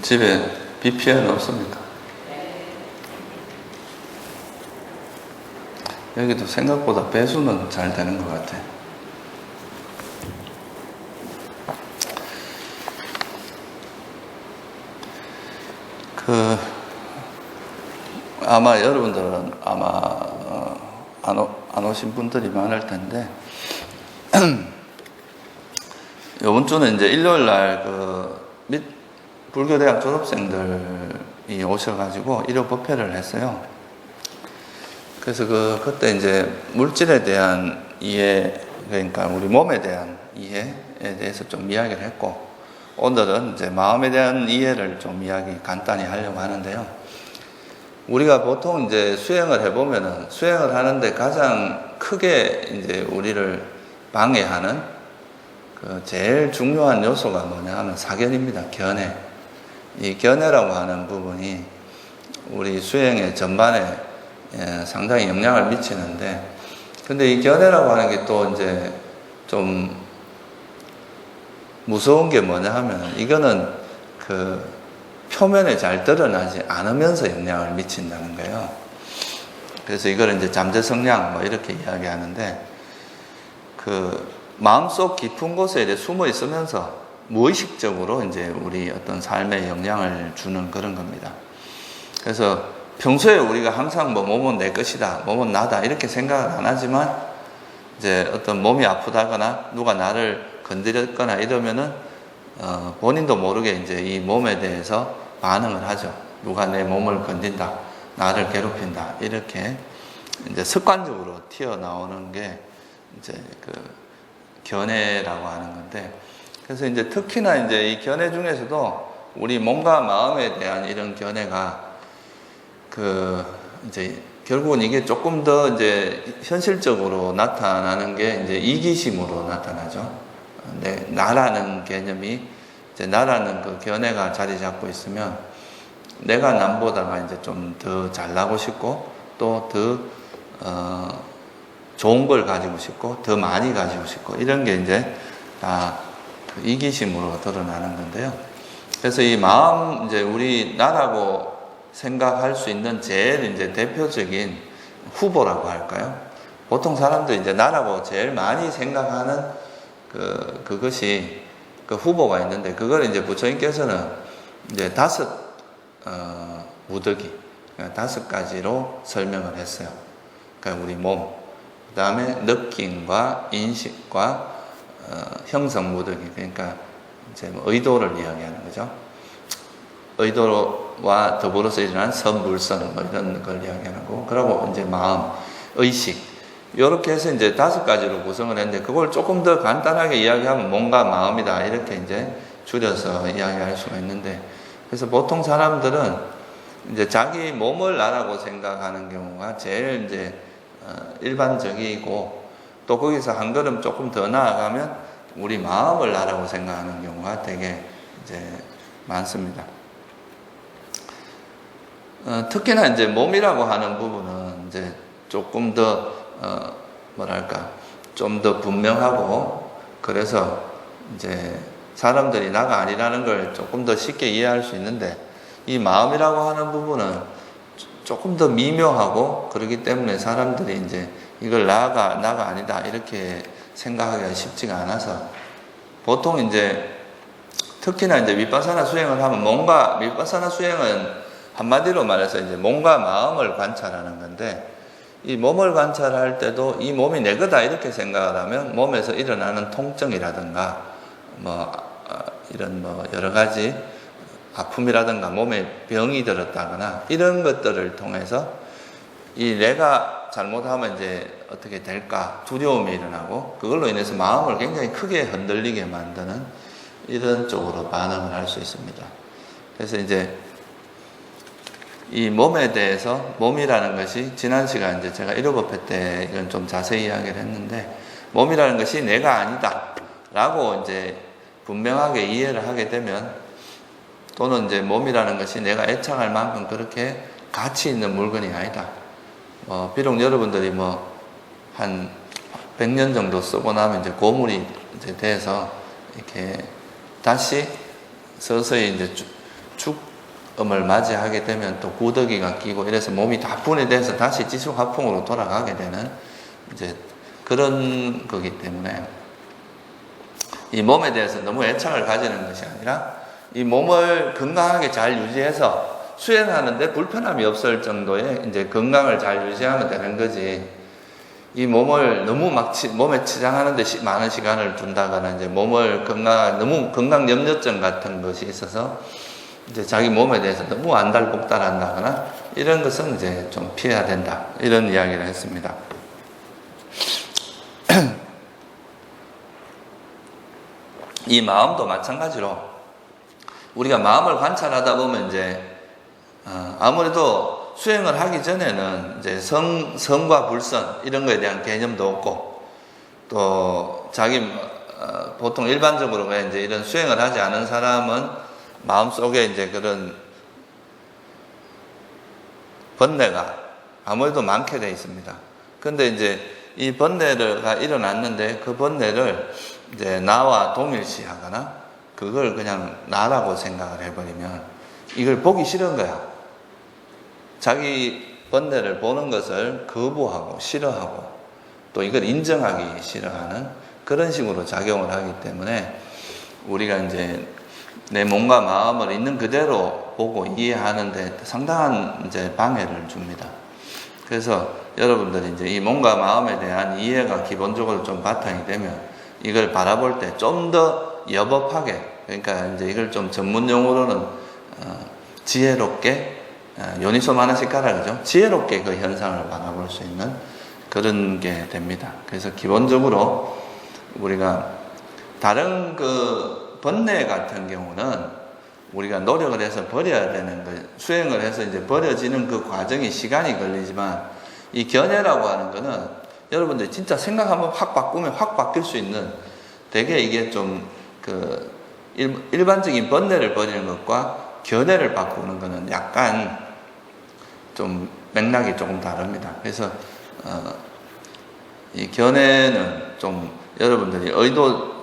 집에 비 피해는 없습니까? 여기도 생각보다 배수는 잘 되는 것 같아. 아마 여러분들은 안 오신 분들이 많을 텐데, 이번 주는 이제 일요일 날 불교대학 졸업생들이 오셔가지고 일요 법회를 했어요. 그래서 그때 이제 물질에 대한 이해, 그러니까 우리 몸에 대한 이해에 대해서 좀 이야기를 했고, 오늘은 이제 마음에 대한 이해를 좀 간단히 하려고 하는데요. 우리가 보통 이제 수행을 해보면은 수행을 하는데 가장 크게 이제 우리를 방해하는 제일 중요한 요소가 뭐냐 하면 사견입니다. 견해. 이 견해라고 하는 부분이 우리 수행의 전반에 상당히 영향을 미치는데, 근데 이 견해라고 하는 게 또 이제 좀 무서운 게 뭐냐 하면 이거는 표면에 잘 드러나지 않으면서 영향을 미친다는 거예요. 그래서 이걸 이제 잠재성량 뭐 이렇게 이야기하는데, 마음속 깊은 곳에 이제 숨어 있으면서 무의식적으로 이제 우리 어떤 삶에 영향을 주는 그런 겁니다. 그래서 평소에 우리가 항상 몸은 내 것이다, 몸은 나다 이렇게 생각을 안 하지만, 이제 어떤 몸이 아프다거나 누가 나를 건드렸거나 이러면은 본인도 모르게 이제 이 몸에 대해서 반응을 하죠. 누가 내 몸을 건든다, 나를 괴롭힌다, 이렇게 이제 습관적으로 튀어나오는 게 이제 견해라고 하는 건데, 그래서 이제 특히나 이제 이 견해 중에서도 우리 몸과 마음에 대한 이런 견해가 이제 결국은 이게 조금 더 이제 현실적으로 나타나는 게 이제 이기심으로 나타나죠. 나라는 개념이 이제 나라는 견해가 자리 잡고 있으면 내가 남보다가 이제 좀 더 잘나고 싶고 또 더 좋은 걸 가지고 싶고 더 많이 가지고 싶고 이런 게 이제 다 이기심으로 드러나는 건데요. 그래서 이 마음, 이제 우리 나라고 생각할 수 있는 제일 이제 대표적인 후보라고 할까요? 보통 사람들이 이제 나라고 제일 많이 생각하는 그것이 후보가 있는데, 그걸 이제 부처님께서는 이제 5 무더기, 5가지로 설명을 했어요. 그러니까 우리 몸, 그 다음에 느낌과 인식과 형성 무더기, 그러니까 이제 뭐 의도를 이야기하는 거죠. 의도와 더불어서 일어난 선불선 뭐 이런 걸 이야기하는 거고, 그리고 이제 마음, 의식, 이렇게 해서 이제 5가지로 구성을 했는데, 그걸 조금 더 간단하게 이야기하면 몸과 마음이다 이렇게 이제 줄여서 이야기할 수가 있는데, 그래서 보통 사람들은 이제 자기 몸을 나라고 생각하는 경우가 제일 이제 일반적이고, 또 거기서 한 걸음 조금 더 나아가면 우리 마음을 나라고 생각하는 경우가 되게 이제 많습니다. 특히나 이제 몸이라고 하는 부분은 이제 조금 더 좀 더 분명하고, 그래서 이제 사람들이 나가 아니라는 걸 조금 더 쉽게 이해할 수 있는데, 이 마음이라고 하는 부분은 조금 더 미묘하고, 그렇기 때문에 사람들이 이제 이걸 나가 아니다 이렇게 생각하기가 쉽지가 않아서, 보통 이제 특히나 이제 윗바사나 수행을 하면 윗바사나 수행은 한마디로 말해서 이제 몸과 마음을 관찰하는 건데, 이 몸을 관찰할 때도 이 몸이 내 거다 이렇게 생각을 하면 몸에서 일어나는 통증이라든가 이런 여러 가지 아픔이라든가 몸에 병이 들었다거나 이런 것들을 통해서 이 내가 잘못하면 이제 어떻게 될까 두려움이 일어나고, 그걸로 인해서 마음을 굉장히 크게 흔들리게 만드는 이런 쪽으로 반응을 할 수 있습니다. 그래서 이제 이 몸에 대해서, 몸이라는 것이 지난 시간 이제 제가 1호 법회 때 이건 좀 자세히 이야기를 했는데, 몸이라는 것이 내가 아니다 라고 이제 분명하게 이해를 하게 되면, 또는 이제 몸이라는 것이 내가 애착할 만큼 그렇게 가치 있는 물건이 아니다. 비록 여러분들이 한 100년 정도 쓰고 나면 이제 고물이 이제 돼서 이렇게 다시 서서히 이제 죽음을 맞이하게 되면 또 구더기가 끼고 이래서 몸이 다 분해돼서 다시 지수화풍으로 돌아가게 되는 이제 그런 거기 때문에 이 몸에 대해서 너무 애착을 가지는 것이 아니라 이 몸을 건강하게 잘 유지해서 수행하는데 불편함이 없을 정도의 이제 건강을 잘 유지하면 되는 거지. 이 몸을 너무 몸에 치장하는데 많은 시간을 둔다거나 이제 몸을 너무 건강 염려증 같은 것이 있어서 이제 자기 몸에 대해서 너무 안달복달한다거나 이런 것은 이제 좀 피해야 된다. 이런 이야기를 했습니다. 이 마음도 마찬가지로 우리가 마음을 관찰하다 보면 이제 아무래도 수행을 하기 전에는 이제 성과 불선 이런 거에 대한 개념도 없고 또 자기 보통 일반적으로 이제 이런 수행을 하지 않은 사람은 마음속에 이제 그런 번뇌가 아무래도 많게 되어 있습니다. 근데 이제 이 번뇌가 일어났는데 그 번뇌를 이제 나와 동일시하거나 그걸 그냥 나라고 생각을 해버리면 이걸 보기 싫은 거야. 자기 번뇌를 보는 것을 거부하고 싫어하고 또 이걸 인정하기 싫어하는 그런 식으로 작용을 하기 때문에 우리가 이제 내 몸과 마음을 있는 그대로 보고 이해하는데 상당한 이제 방해를 줍니다. 그래서 여러분들이 이제 이 몸과 마음에 대한 이해가 기본적으로 좀 바탕이 되면 이걸 바라볼 때 좀 더 여법하게, 그러니까 이제 이걸 좀 전문 용어로는 지혜롭게 요니소 마나시카라 그죠? 지혜롭게 그 현상을 바라볼 수 있는 그런 게 됩니다. 그래서 기본적으로 우리가 다른 그 번뇌 같은 경우는 우리가 노력을 해서 버려야 되는 거, 수행을 해서 이제 버려지는 그 과정이 시간이 걸리지만 이 견해라고 하는 거는 여러분들 진짜 생각 한번 확 바꾸면 확 바뀔 수 있는 되게 이게 좀 그 일반적인 번뇌를 버리는 것과 견해를 바꾸는 거는 약간 좀 맥락이 조금 다릅니다. 그래서 이 견해는 좀 여러분들이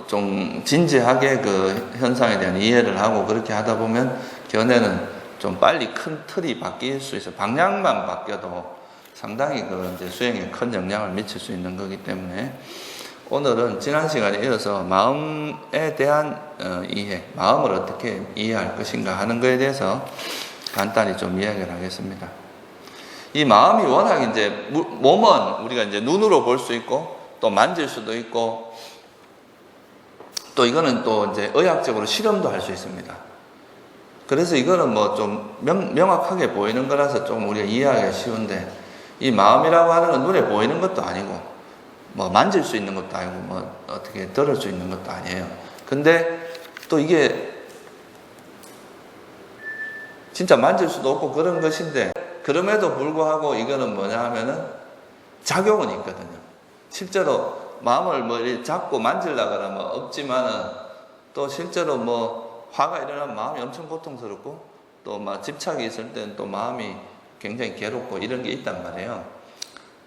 좀 진지하게 그 현상에 대한 이해를 하고 그렇게 하다 보면 견해는 좀 빨리 큰 틀이 바뀔 수 있어요. 방향만 바뀌어도 상당히 그 이제 수행에 큰 영향을 미칠 수 있는 거기 때문에 오늘은 지난 시간에 이어서 마음에 대한 이해, 마음을 어떻게 이해할 것인가 하는 것에 대해서 간단히 좀 이야기를 하겠습니다. 이 마음이 워낙 이제 몸은 우리가 이제 눈으로 볼 수 있고 또 만질 수도 있고 또 이거는 또 이제 의학적으로 실험도 할 수 있습니다. 그래서 이거는 뭐 좀 명확하게 보이는 거라서 좀 우리가 이해하기가 쉬운데 이 마음이라고 하는 건 눈에 보이는 것도 아니고 뭐 만질 수 있는 것도 아니고 뭐 어떻게 들을 수 있는 것도 아니에요. 근데 또 이게 진짜 만질 수도 없고 그런 것인데 그럼에도 불구하고 이거는 뭐냐 하면은 작용은 있거든요. 실제로 마음을 뭐 잡고 만질라거나 뭐 없지만은 또 실제로 뭐 화가 일어나면 마음이 엄청 고통스럽고 또 막 집착이 있을 때는 또 마음이 굉장히 괴롭고 이런 게 있단 말이에요.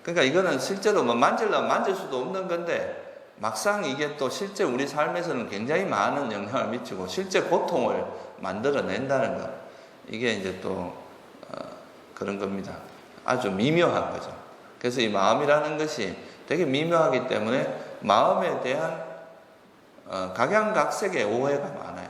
그러니까 이거는 실제로 뭐 만질라면 만질 수도 없는 건데 막상 이게 또 실제 우리 삶에서는 굉장히 많은 영향을 미치고 실제 고통을 만들어낸다는 것. 이게 이제 또 그런 겁니다. 아주 미묘한 거죠. 그래서 이 마음이라는 것이 되게 미묘하기 때문에 마음에 대한 각양각색의 오해가 많아요.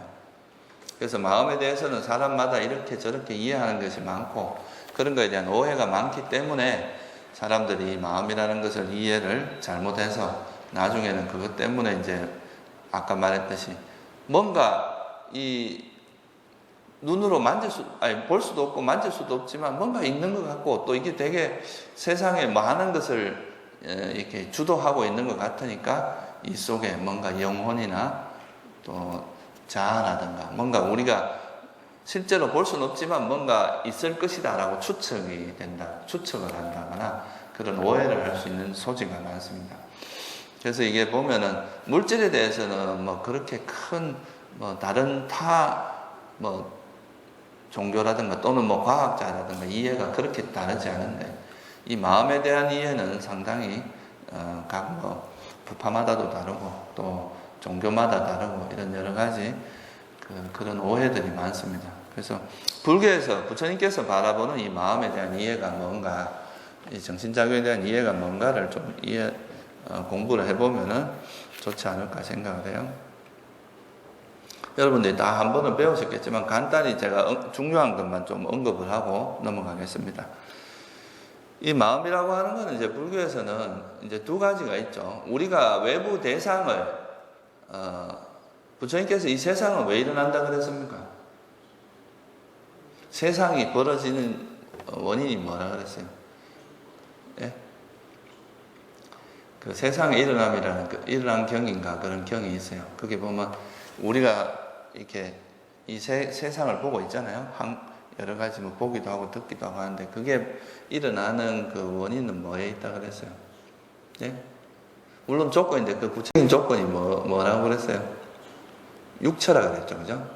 그래서 마음에 대해서는 사람마다 이렇게 저렇게 이해하는 것이 많고 그런 것에 대한 오해가 많기 때문에 사람들이 마음이라는 것을 이해를 잘못해서 나중에는 그것 때문에 이제 아까 말했듯이 뭔가 이 눈으로 볼 수도 없고 만질 수도 없지만 뭔가 있는 것 같고 또 이게 되게 세상에 많은 것을 이렇게 주도하고 있는 것 같으니까 이 속에 뭔가 영혼이나 또 자아라든가 뭔가 우리가 실제로 볼 수는 없지만 뭔가 있을 것이다 라고 추측을 한다거나 그런 오해를 할 수 있는 소지가 많습니다. 그래서 이게 보면은 물질에 대해서는 뭐 그렇게 큰 뭐 다른 뭐 종교라든가 또는 뭐 과학자라든가 이해가 그렇게 다르지 않은데 이 마음에 대한 이해는 상당히 각 뭐 부파마다도 다르고 또 종교마다 다르고 이런 여러 가지 그런 오해들이 많습니다. 그래서 불교에서 부처님께서 바라보는 이 마음에 대한 이해가 뭔가, 이 정신작용에 대한 이해가 뭔가를 좀 공부를 해보면은 좋지 않을까 생각을 해요. 여러분들이 다 한 번은 배우셨겠지만 간단히 제가 중요한 것만 좀 언급을 하고 넘어가겠습니다. 이 마음이라고 하는 것은 이제 불교에서는 이제 두 가지가 있죠. 우리가 외부 대상을, 부처님께서 이 세상은 왜 일어난다 그랬습니까? 세상이 벌어지는 원인이 뭐라 그랬어요? 예? 그 세상의 일어남이라는 일어난 경인가 그런 경이 있어요. 그게 보면 우리가 이렇게 이 세상을 보고 있잖아요. 여러 가지 뭐 보기도 하고 듣기도 하고 하는데 그게 일어나는 그 원인은 뭐에 있다 그랬어요? 예? 물론 조건인데 그 구체적인 조건이 뭐라고 그랬어요? 육처라 그랬죠. 그죠?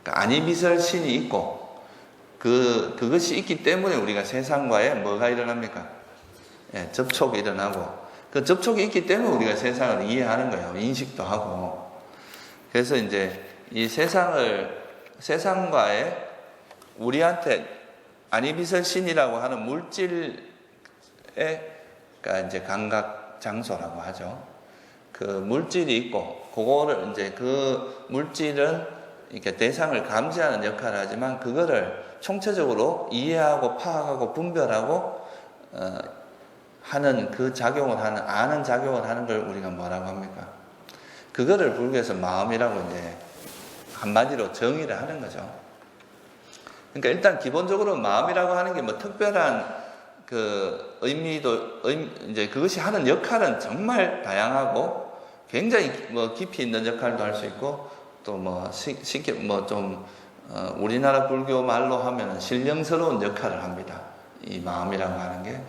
그러니까 안이비설신이 있고 그것이 있기 때문에 우리가 세상과의 뭐가 일어납니까? 예, 접촉이 일어나고 그 접촉이 있기 때문에 우리가 세상을 이해하는 거예요. 인식도 하고. 그래서 이제 이 세상과의 우리한테 안이비설신이라고 하는 물질의 그러니까 이제 감각 장소라고 하죠. 그 물질이 있고 그거를 이제 그 물질은 이렇게 대상을 감지하는 역할을 하지만 그거를 총체적으로 이해하고 파악하고 분별하고 하는 그 작용을 하는 아는 작용을 하는 걸 우리가 뭐라고 합니까? 그거를 불교에서 마음이라고 이제 한마디로 정의를 하는 거죠. 그러니까 일단 기본적으로 마음이라고 하는 게 뭐 특별한 그 이제 그것이 하는 역할은 정말 다양하고 굉장히 뭐 깊이 있는 역할도 할 수 있고 또 뭐 쉽게 뭐 좀 우리나라 불교 말로 하면은 신령스러운 역할을 합니다. 이 마음이라고 하는 게.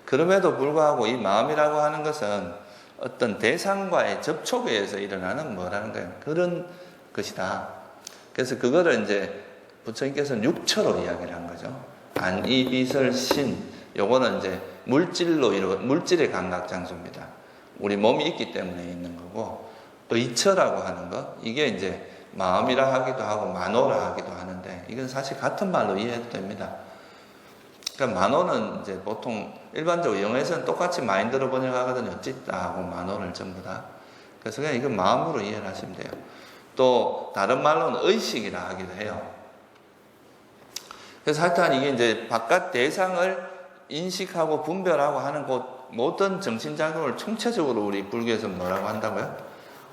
그럼에도 불구하고 이 마음이라고 하는 것은 어떤 대상과의 접촉에 의해서 일어나는 뭐라는 거예요. 그런 것이다. 그래서 그거를 이제 부처님께서는 육처로 이야기를 한 거죠. 안이비설신, 요거는 이제 물질의 감각장소입니다. 우리 몸이 있기 때문에 있는 거고, 의처라고 하는 거, 이게 이제 마음이라 하기도 하고, 만호라 하기도 하는데, 이건 사실 같은 말로 이해해도 됩니다. 그러니까 만호는 이제 보통 일반적으로 영어에서는 똑같이 마인드로 번역하거든요. 찢다하고 만호를 전부 다. 그래서 그냥 이건 마음으로 이해를 하시면 돼요. 또 다른 말로는 의식이라 하기도 해요. 그래서 하여튼 이게 이제 바깥 대상을 인식하고 분별하고 하는 모든 정신작용을 총체적으로 우리 불교에서 뭐라고 한다고요?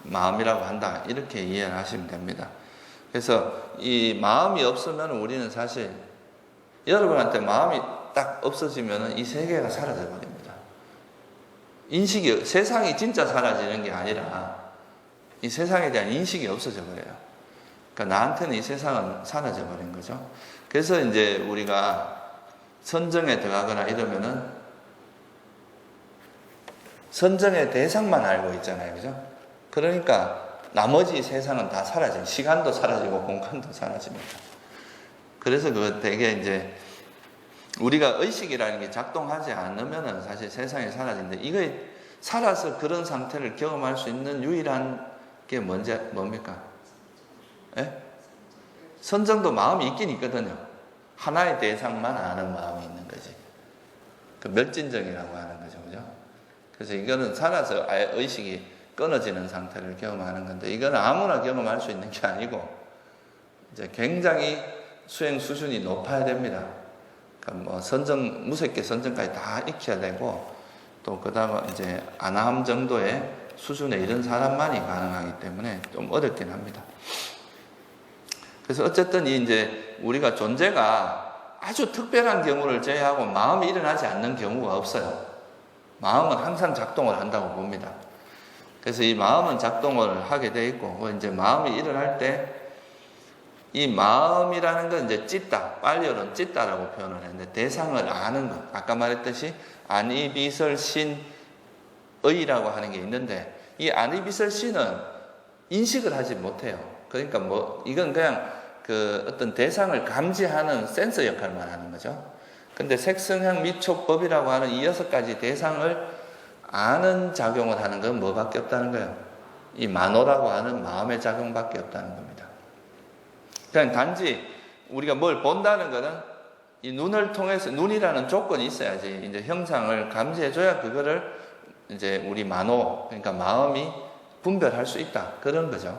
마음이라고 한다. 이렇게 이해를 하시면 됩니다. 그래서 이 마음이 없으면 우리는 사실 여러분한테 마음이 딱 없어지면 이 세계가 사라져 버립니다. 세상이 진짜 사라지는 게 아니라 이 세상에 대한 인식이 없어져 버려요. 그러니까 나한테는 이 세상은 사라져 버린 거죠. 그래서 이제 우리가 선정에 들어가거나 이러면은 선정의 대상만 알고 있잖아요. 그죠? 그러니까 나머지 세상은 다 사라져요. 시간도 사라지고 공간도 사라집니다. 그래서 그 되게 이제 우리가 의식이라는 게 작동하지 않으면은 사실 세상이 사라지는데 이거에 살아서 그런 상태를 경험할 수 있는 유일한 게 뭡니까? 예? 선정도 마음이 있긴 있거든요. 하나의 대상만 아는 마음이 있는 거지. 그 멸진정이라고 하는 거죠. 그죠? 그래서 이거는 살아서 아예 의식이 끊어지는 상태를 경험하는 건데 이거는 아무나 경험할 수 있는 게 아니고 이제 굉장히 수행 수준이 높아야 됩니다. 그러니까 뭐 무색계 선정까지 다 익혀야 되고 또 그다음 이제 아나함 정도의 수준에 이런 사람만이 가능하기 때문에 좀 어렵긴 합니다. 그래서 어쨌든 이제 우리가 존재가 아주 특별한 경우를 제외하고 마음이 일어나지 않는 경우가 없어요. 마음은 항상 작동을 한다고 봅니다. 그래서 이 마음은 작동을 하게 돼 있고 이제 마음이 일어날 때 이 마음이라는 건 이제 찢다, 빨리어는 찢다라고 표현을 했는데 대상을 아는 것. 아까 말했듯이 안이비설신의라고 하는 게 있는데 이 안이비설신은 인식을 하지 못해요. 그러니까 이건 그냥 그 어떤 대상을 감지하는 센서 역할만 하는 거죠. 근데 색성향 미촉법이라고 하는 이 6가지 대상을 아는 작용을 하는 건 뭐밖에 없다는 거예요. 이 만호라고 하는 마음의 작용밖에 없다는 겁니다. 그냥 단지 우리가 뭘 본다는 거는 이 눈을 통해서, 눈이라는 조건이 있어야지 이제 형상을 감지해줘야 그거를 이제 우리 만호, 그러니까 마음이 분별할 수 있다. 그런 거죠.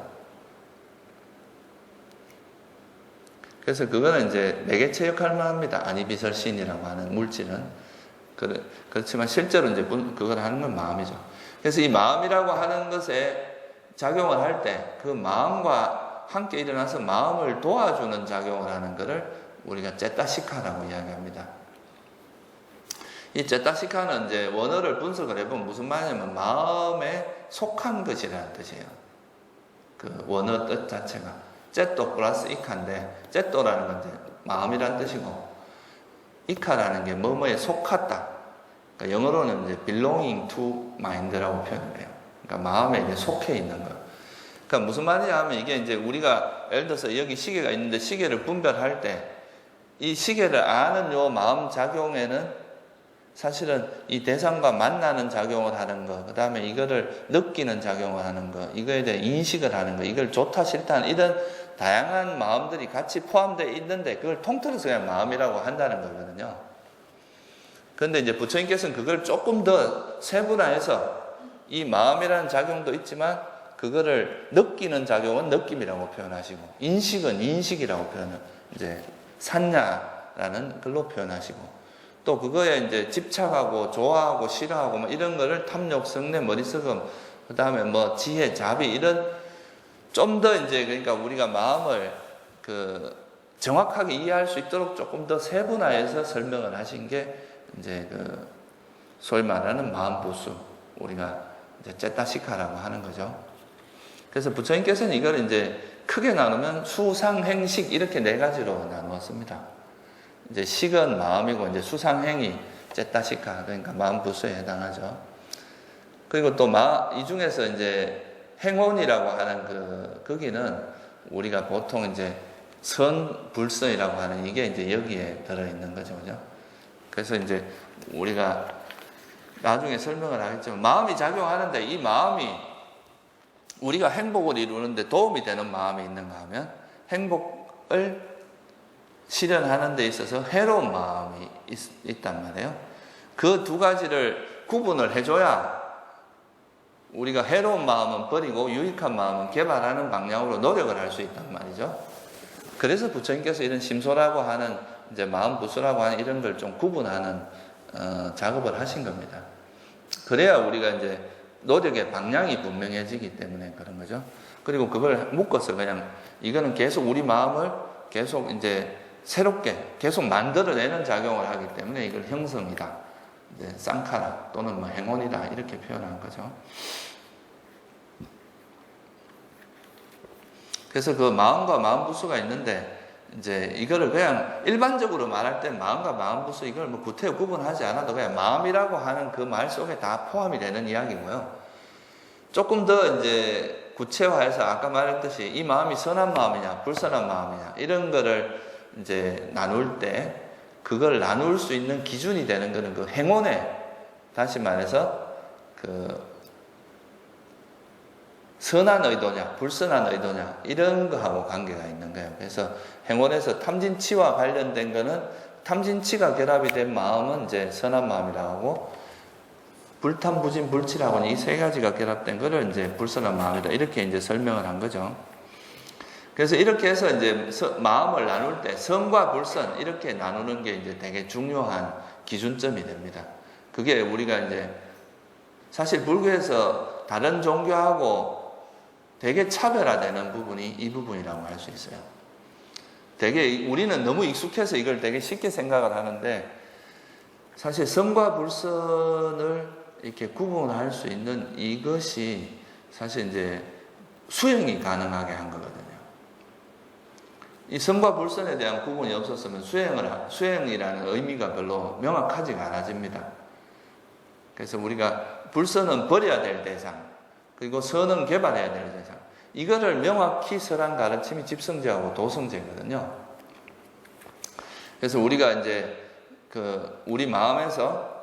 그래서 그거는 이제 매개체 역할만 합니다. 아니비설신이라고 하는 물질은. 그렇지만 실제로 이제 그걸 하는 건 마음이죠. 그래서 이 마음이라고 하는 것에 작용을 할 때 그 마음과 함께 일어나서 마음을 도와주는 작용을 하는 것을 우리가 제타시카라고 이야기합니다. 이 제타시카는 이제 원어를 분석을 해보면 무슨 말이냐면 마음에 속한 것이라는 뜻이에요. 그 원어 뜻 자체가 제토 플러스 이카인데, 제토라는 건 이제 마음이라는 뜻이고, 이카라는 게 뭐뭐에 속았다. 그러니까 영어로는 이제 belonging to mind라고 표현을 해요. 그러니까 마음에 이제 속해 있는 거. 그러니까 무슨 말이냐 하면 이게 이제 우리가 예를 들어서 여기 시계가 있는데 시계를 분별할 때 이 시계를 아는 요 마음 작용에는 사실은 이 대상과 만나는 작용을 하는 거, 그 다음에 이거를 느끼는 작용을 하는 거, 이거에 대해 인식을 하는 거, 이걸 좋다 싫다 이런 다양한 마음들이 같이 포함되어 있는데 그걸 통틀어서 그냥 마음이라고 한다는 거거든요. 그런데 이제 부처님께서는 그걸 조금 더 세분화해서 이 마음이라는 작용도 있지만 그거를 느끼는 작용은 느낌이라고 표현하시고, 인식은 인식이라고 표현을 이제 산냐라는 글로 표현하시고, 또 그거에 이제 집착하고 좋아하고 싫어하고 뭐 이런 거를 탐욕, 성내, 머리썩음, 그 다음에 뭐 지혜, 자비 이런 좀 더 이제 그러니까 우리가 마음을 그 정확하게 이해할 수 있도록 조금 더 세분화해서 설명을 하신 게 이제 그 소위 말하는 마음 부수, 우리가 이제 제타시카라고 하는 거죠. 그래서 부처님께서는 이걸 이제 크게 나누면 수상행식 이렇게 네 가지로 나누었습니다. 이제 식은 마음이고 이제 수상행위 제타시카, 그러니까 마음 부수에 해당하죠. 그리고 또 이 중에서 이제 행원이라고 하는 거기는 우리가 보통 이제 선불선이라고 하는 이게 이제 여기에 들어있는 거죠. 그죠? 그래서 이제 우리가 나중에 설명을 하겠지만 마음이 작용하는데 이 마음이 우리가 행복을 이루는데 도움이 되는 마음이 있는가 하면 행복을 실현하는 데 있어서 해로운 마음이 있단 말이에요. 그 두 가지를 구분을 해줘야 우리가 해로운 마음은 버리고 유익한 마음은 개발하는 방향으로 노력을 할 수 있단 말이죠. 그래서 부처님께서 이런 심소라고 하는 이제 마음 부수라고 하는 이런 걸 좀 구분하는 작업을 하신 겁니다. 그래야 우리가 이제 노력의 방향이 분명해지기 때문에 그런 거죠. 그리고 그걸 묶어서 그냥 이거는 계속 우리 마음을 계속 이제 새롭게 계속 만들어내는 작용을 하기 때문에 이걸 형성이다, 이제 쌍카라 또는 뭐 행원이다 이렇게 표현한 거죠. 그래서 그 마음과 마음 부수가 있는데 이제 이거를 그냥 일반적으로 말할 때 마음과 마음 부수 이걸 뭐 구태 구분하지 않아도 그냥 마음이라고 하는 그 말 속에 다 포함이 되는 이야기고요. 조금 더 이제 구체화해서 아까 말했듯이 이 마음이 선한 마음이냐 불선한 마음이냐 이런 거를 이제 나눌 때 그걸 나눌 수 있는 기준이 되는 거는 그 행원에, 다시 말해서 그 선한 의도냐 불선한 의도냐 이런 거하고 관계가 있는 거예요. 그래서 행원에서 탐진치와 관련된 거는 탐진치가 결합이 된 마음은 이제 선한 마음이라고 하고, 불탐부진 불치라고는 이 세 가지가 결합된 거를 이제 불선한 마음이다 이렇게 이제 설명을 한 거죠. 그래서 이렇게 해서 이제 마음을 나눌 때 선과 불선 이렇게 나누는 게 이제 되게 중요한 기준점이 됩니다. 그게 우리가 이제 사실 불교에서 다른 종교하고 되게 차별화되는 부분이 이 부분이라고 할 수 있어요. 되게 우리는 너무 익숙해서 이걸 되게 쉽게 생각을 하는데 사실 선과 불선을 이렇게 구분할 수 있는 이것이 사실 이제 수행이 가능하게 한 거거든요. 이 선과 불선에 대한 구분이 없었으면 수행이라는 의미가 별로 명확하지가 않아집니다. 그래서 우리가 불선은 버려야 될 대상, 그리고 선은 개발해야 될 대상, 이거를 명확히 설한 가르침이 집성제하고 도성제거든요. 그래서 우리가 이제 우리 마음에서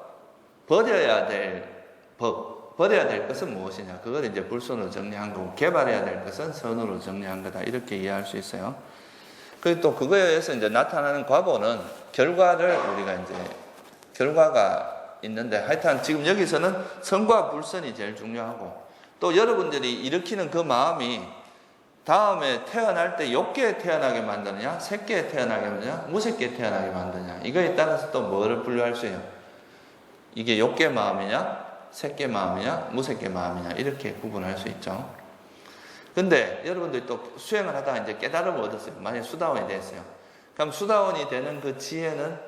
버려야 될 법, 버려야 될 것은 무엇이냐, 그걸 이제 불선으로 정리한 거고, 개발해야 될 것은 선으로 정리한 거다, 이렇게 이해할 수 있어요. 그리고 또 그거에 의해서 이제 나타나는 과보는 결과가 있는데, 하여튼 지금 여기서는 선과 불선이 제일 중요하고, 또 여러분들이 일으키는 그 마음이 다음에 태어날 때 욕계에 태어나게 만드느냐, 색계에 태어나게 만드느냐, 무색계에 태어나게 만드느냐, 이거에 따라서 또 뭐를 분류할 수 있어요? 이게 욕계 마음이냐, 색계 마음이냐, 무색계 마음이냐, 이렇게 구분할 수 있죠. 근데 여러분들이 또 수행을 하다가 이제 깨달음을 얻었어요. 만약에 수다원이 됐어요. 그럼 수다원이 되는 그 지혜는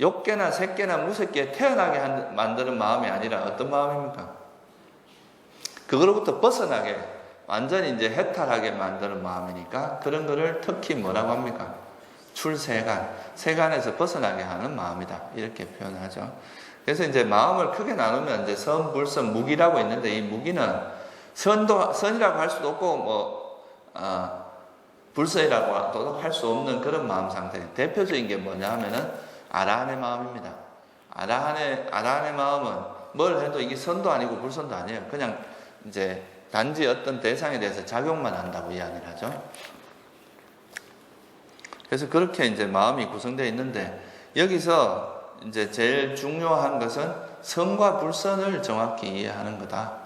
욕계나 색계나 무색계에 태어나게 만드는 마음이 아니라 어떤 마음입니까? 그거로부터 벗어나게, 완전히 이제 해탈하게 만드는 마음이니까, 그런 거를 특히 뭐라고 합니까? 출세간, 세간에서 벗어나게 하는 마음이다, 이렇게 표현하죠. 그래서 이제 마음을 크게 나누면 이제 선, 불선, 무기라고 있는데, 이 무기는 선이라고 할 수도 없고, 불선이라고 할 수 없는 그런 마음 상태. 대표적인 게 뭐냐 하면은 아라한의 마음입니다. 아라한의 마음은 뭘 해도 이게 선도 아니고 불선도 아니에요. 그냥 이제 단지 어떤 대상에 대해서 작용만 한다고 이야기를 하죠. 그래서 그렇게 이제 마음이 구성되어 있는데, 여기서 이제 제일 중요한 것은 선과 불선을 정확히 이해하는 거다.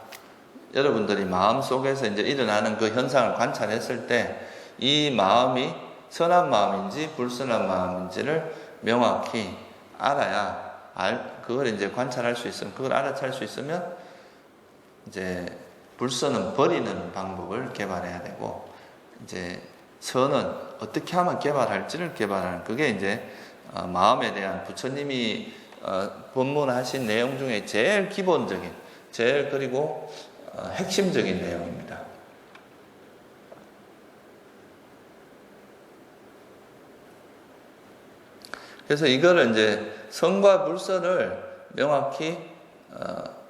여러분들이 마음 속에서 이제 일어나는 그 현상을 관찰했을 때, 이 마음이 선한 마음인지 불선한 마음인지를 명확히 알아야, 그걸 이제 관찰할 수 있으면, 그걸 알아챌 수 있으면, 이제 불선은 버리는 방법을 개발해야 되고, 이제 선은 어떻게 하면 개발할지를 개발하는, 그게 이제 마음에 대한 부처님이 법문하신 내용 중에 제일 기본적인, 그리고 핵심적인 내용입니다. 그래서 이거를 이제 선과 불선을 명확히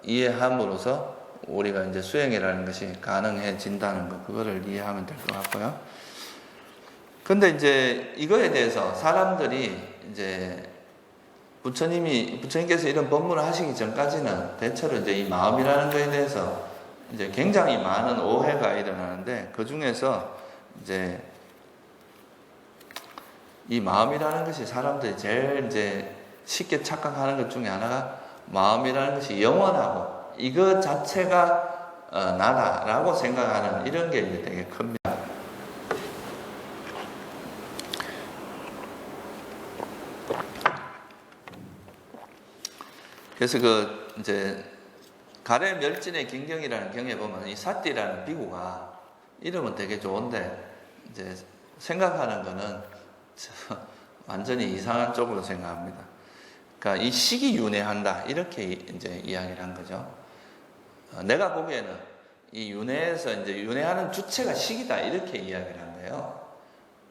이해함으로써 우리가 이제 수행이라는 것이 가능해진다는 것, 그거를 이해하면 될 것 같고요. 근데 이제 이거에 대해서 사람들이 이제 부처님께서 이런 법문을 하시기 전까지는 대체로 이제 이 마음이라는 것에 대해서 이제 굉장히 많은 오해가 일어나는데, 그 중에서 이제 이 마음이라는 것이 사람들이 제일 이제 쉽게 착각하는 것 중에 하나가, 마음이라는 것이 영원하고 이것 자체가 나다라고 생각하는 이런 게 이제 되게 큽니다. 그래서 그 이제 가래멸진의 긴경이라는 경에 보면 이 사띠라는 비구가 이름은 되게 좋은데, 이제 생각하는 거는 완전히 이상한 쪽으로 생각합니다. 그러니까 이 식이 윤회한다, 이렇게 이제 이야기를 한 거죠. 내가 보기에는 이 윤회에서 이제 윤회하는 주체가 식이다, 이렇게 이야기를 한 거예요.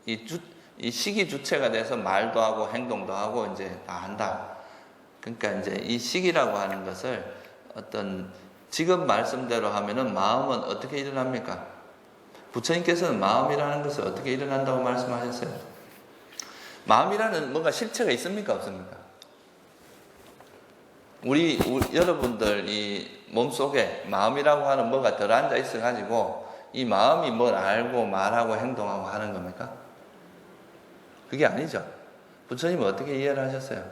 이 식이 주체가 돼서 말도 하고 행동도 하고 이제 다 한다. 그러니까 이제 이 식이라고 하는 것을 어떤 지금 말씀대로 하면은 마음은 어떻게 일어납니까? 부처님께서는 마음이라는 것을 어떻게 일어난다고 말씀하셨어요? 마음이라는 뭔가 실체가 있습니까? 없습니까? 우리 여러분들 이 몸속에 마음이라고 하는 뭐가 들어앉아 있어가지고 이 마음이 뭘 알고 말하고 행동하고 하는 겁니까? 그게 아니죠. 부처님은 어떻게 이해를 하셨어요?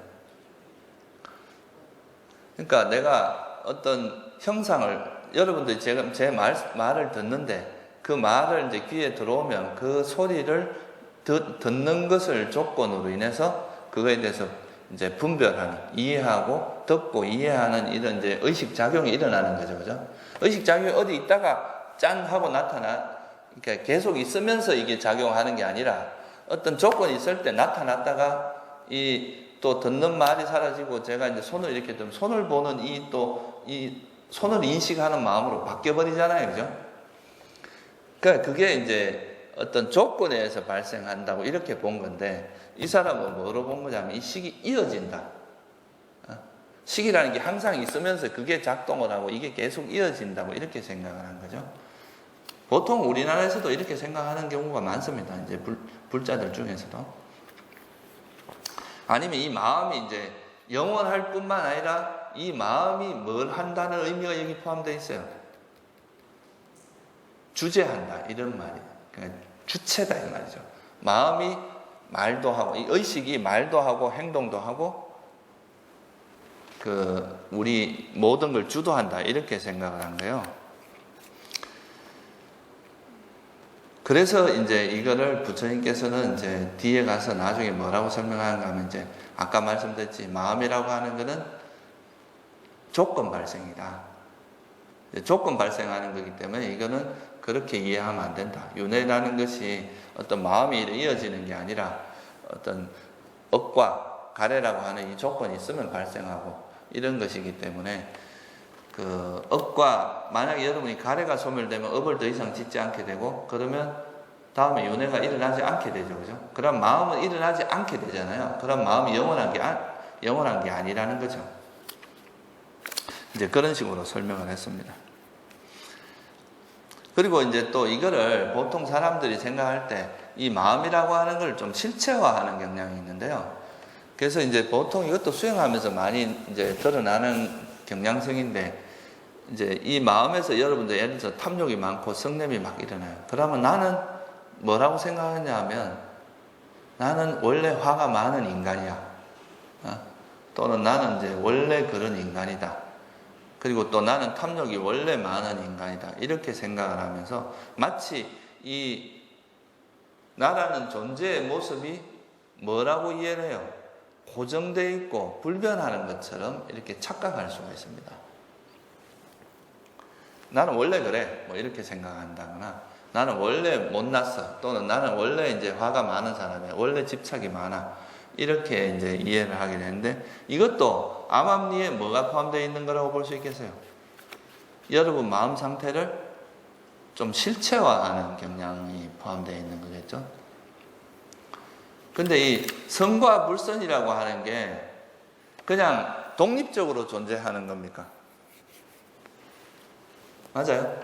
그러니까 내가 어떤 형상을, 여러분들이 지금 제 말을 듣는데 그 말을 이제 귀에 들어오면 그 소리를 듣는 것을 조건으로 인해서 그거에 대해서 이제 분별하는, 이해하고 듣고 이해하는 이런 이제 의식작용이 일어나는 거죠. 그죠? 의식작용이 어디 있다가 짠 하고 그러니까 계속 있으면서 이게 작용하는 게 아니라 어떤 조건이 있을 때 나타났다가 또 듣는 말이 사라지고 제가 이제 손을 이렇게 들면 손을 보는 이 손을 인식하는 마음으로 바뀌어버리잖아요. 그죠? 그러니까 그게 이제 어떤 조건에 의해서 발생한다고 이렇게 본 건데, 이 사람은 뭐로 본 거냐면 이 식이 이어진다. 식이라는 게 항상 있으면서 그게 작동을 하고 이게 계속 이어진다고 이렇게 생각을 한 거죠. 보통 우리나라에서도 이렇게 생각하는 경우가 많습니다. 이제 불자들 중에서도. 아니면 이 마음이 이제 영원할 뿐만 아니라 이 마음이 뭘 한다는 의미가 여기 포함되어 있어요. 주재한다, 이런 말이에요. 그러니까 주체다, 이 말이죠. 마음이 말도 하고, 이 의식이 말도 하고 행동도 하고 우리 모든 걸 주도한다, 이렇게 생각을 한 거예요. 그래서 이제 이거를 부처님께서는 이제 뒤에 가서 나중에 뭐라고 설명하는가 하면, 이제 아까 말씀드렸지, 마음이라고 하는 거는 조건 발생이다. 조건 발생하는 거기 때문에 이거는 그렇게 이해하면 안 된다. 윤회라는 것이 어떤 마음이 이어지는 게 아니라 어떤 업과 가래라고 하는 이 조건이 있으면 발생하고 이런 것이기 때문에, 업과, 만약에 여러분이 가래가 소멸되면 업을 더 이상 짓지 않게 되고, 그러면 다음에 윤회가 일어나지 않게 되죠. 그죠? 그럼 마음은 일어나지 않게 되잖아요. 그럼 마음이 영원한 게 아니라는 거죠. 이제 그런 식으로 설명을 했습니다. 그리고 이제 또 이거를 보통 사람들이 생각할 때 이 마음이라고 하는 걸 좀 실체화하는 경향이 있는데요. 그래서 이제 보통 이것도 수행하면서 많이 이제 드러나는 경향성인데, 이제 이 마음에서 여러분들 예를 들어서 탐욕이 많고 성냄이 막 일어나요. 그러면 나는 뭐라고 생각하냐 하면, 나는 원래 화가 많은 인간이야. 또는 나는 이제 원래 그런 인간이다. 그리고 또 나는 탐욕이 원래 많은 인간이다. 이렇게 생각을 하면서 마치 이 나라는 존재의 모습이 뭐라고 이해를 해요? 고정되어 있고 불변하는 것처럼 이렇게 착각할 수가 있습니다. 나는 원래 그래, 뭐 이렇게 생각한다거나, 나는 원래 못났어, 또는 나는 원래 이제 화가 많은 사람이야, 원래 집착이 많아, 이렇게 이제 이해를 하게 되는데, 이것도 암암리에 뭐가 포함되어 있는 거라고 볼 수 있겠어요? 여러분 마음 상태를 좀 실체화하는 경향이 포함되어 있는 거겠죠? 근데 이 선과 불선이라고 하는 게 그냥 독립적으로 존재하는 겁니까? 맞아요?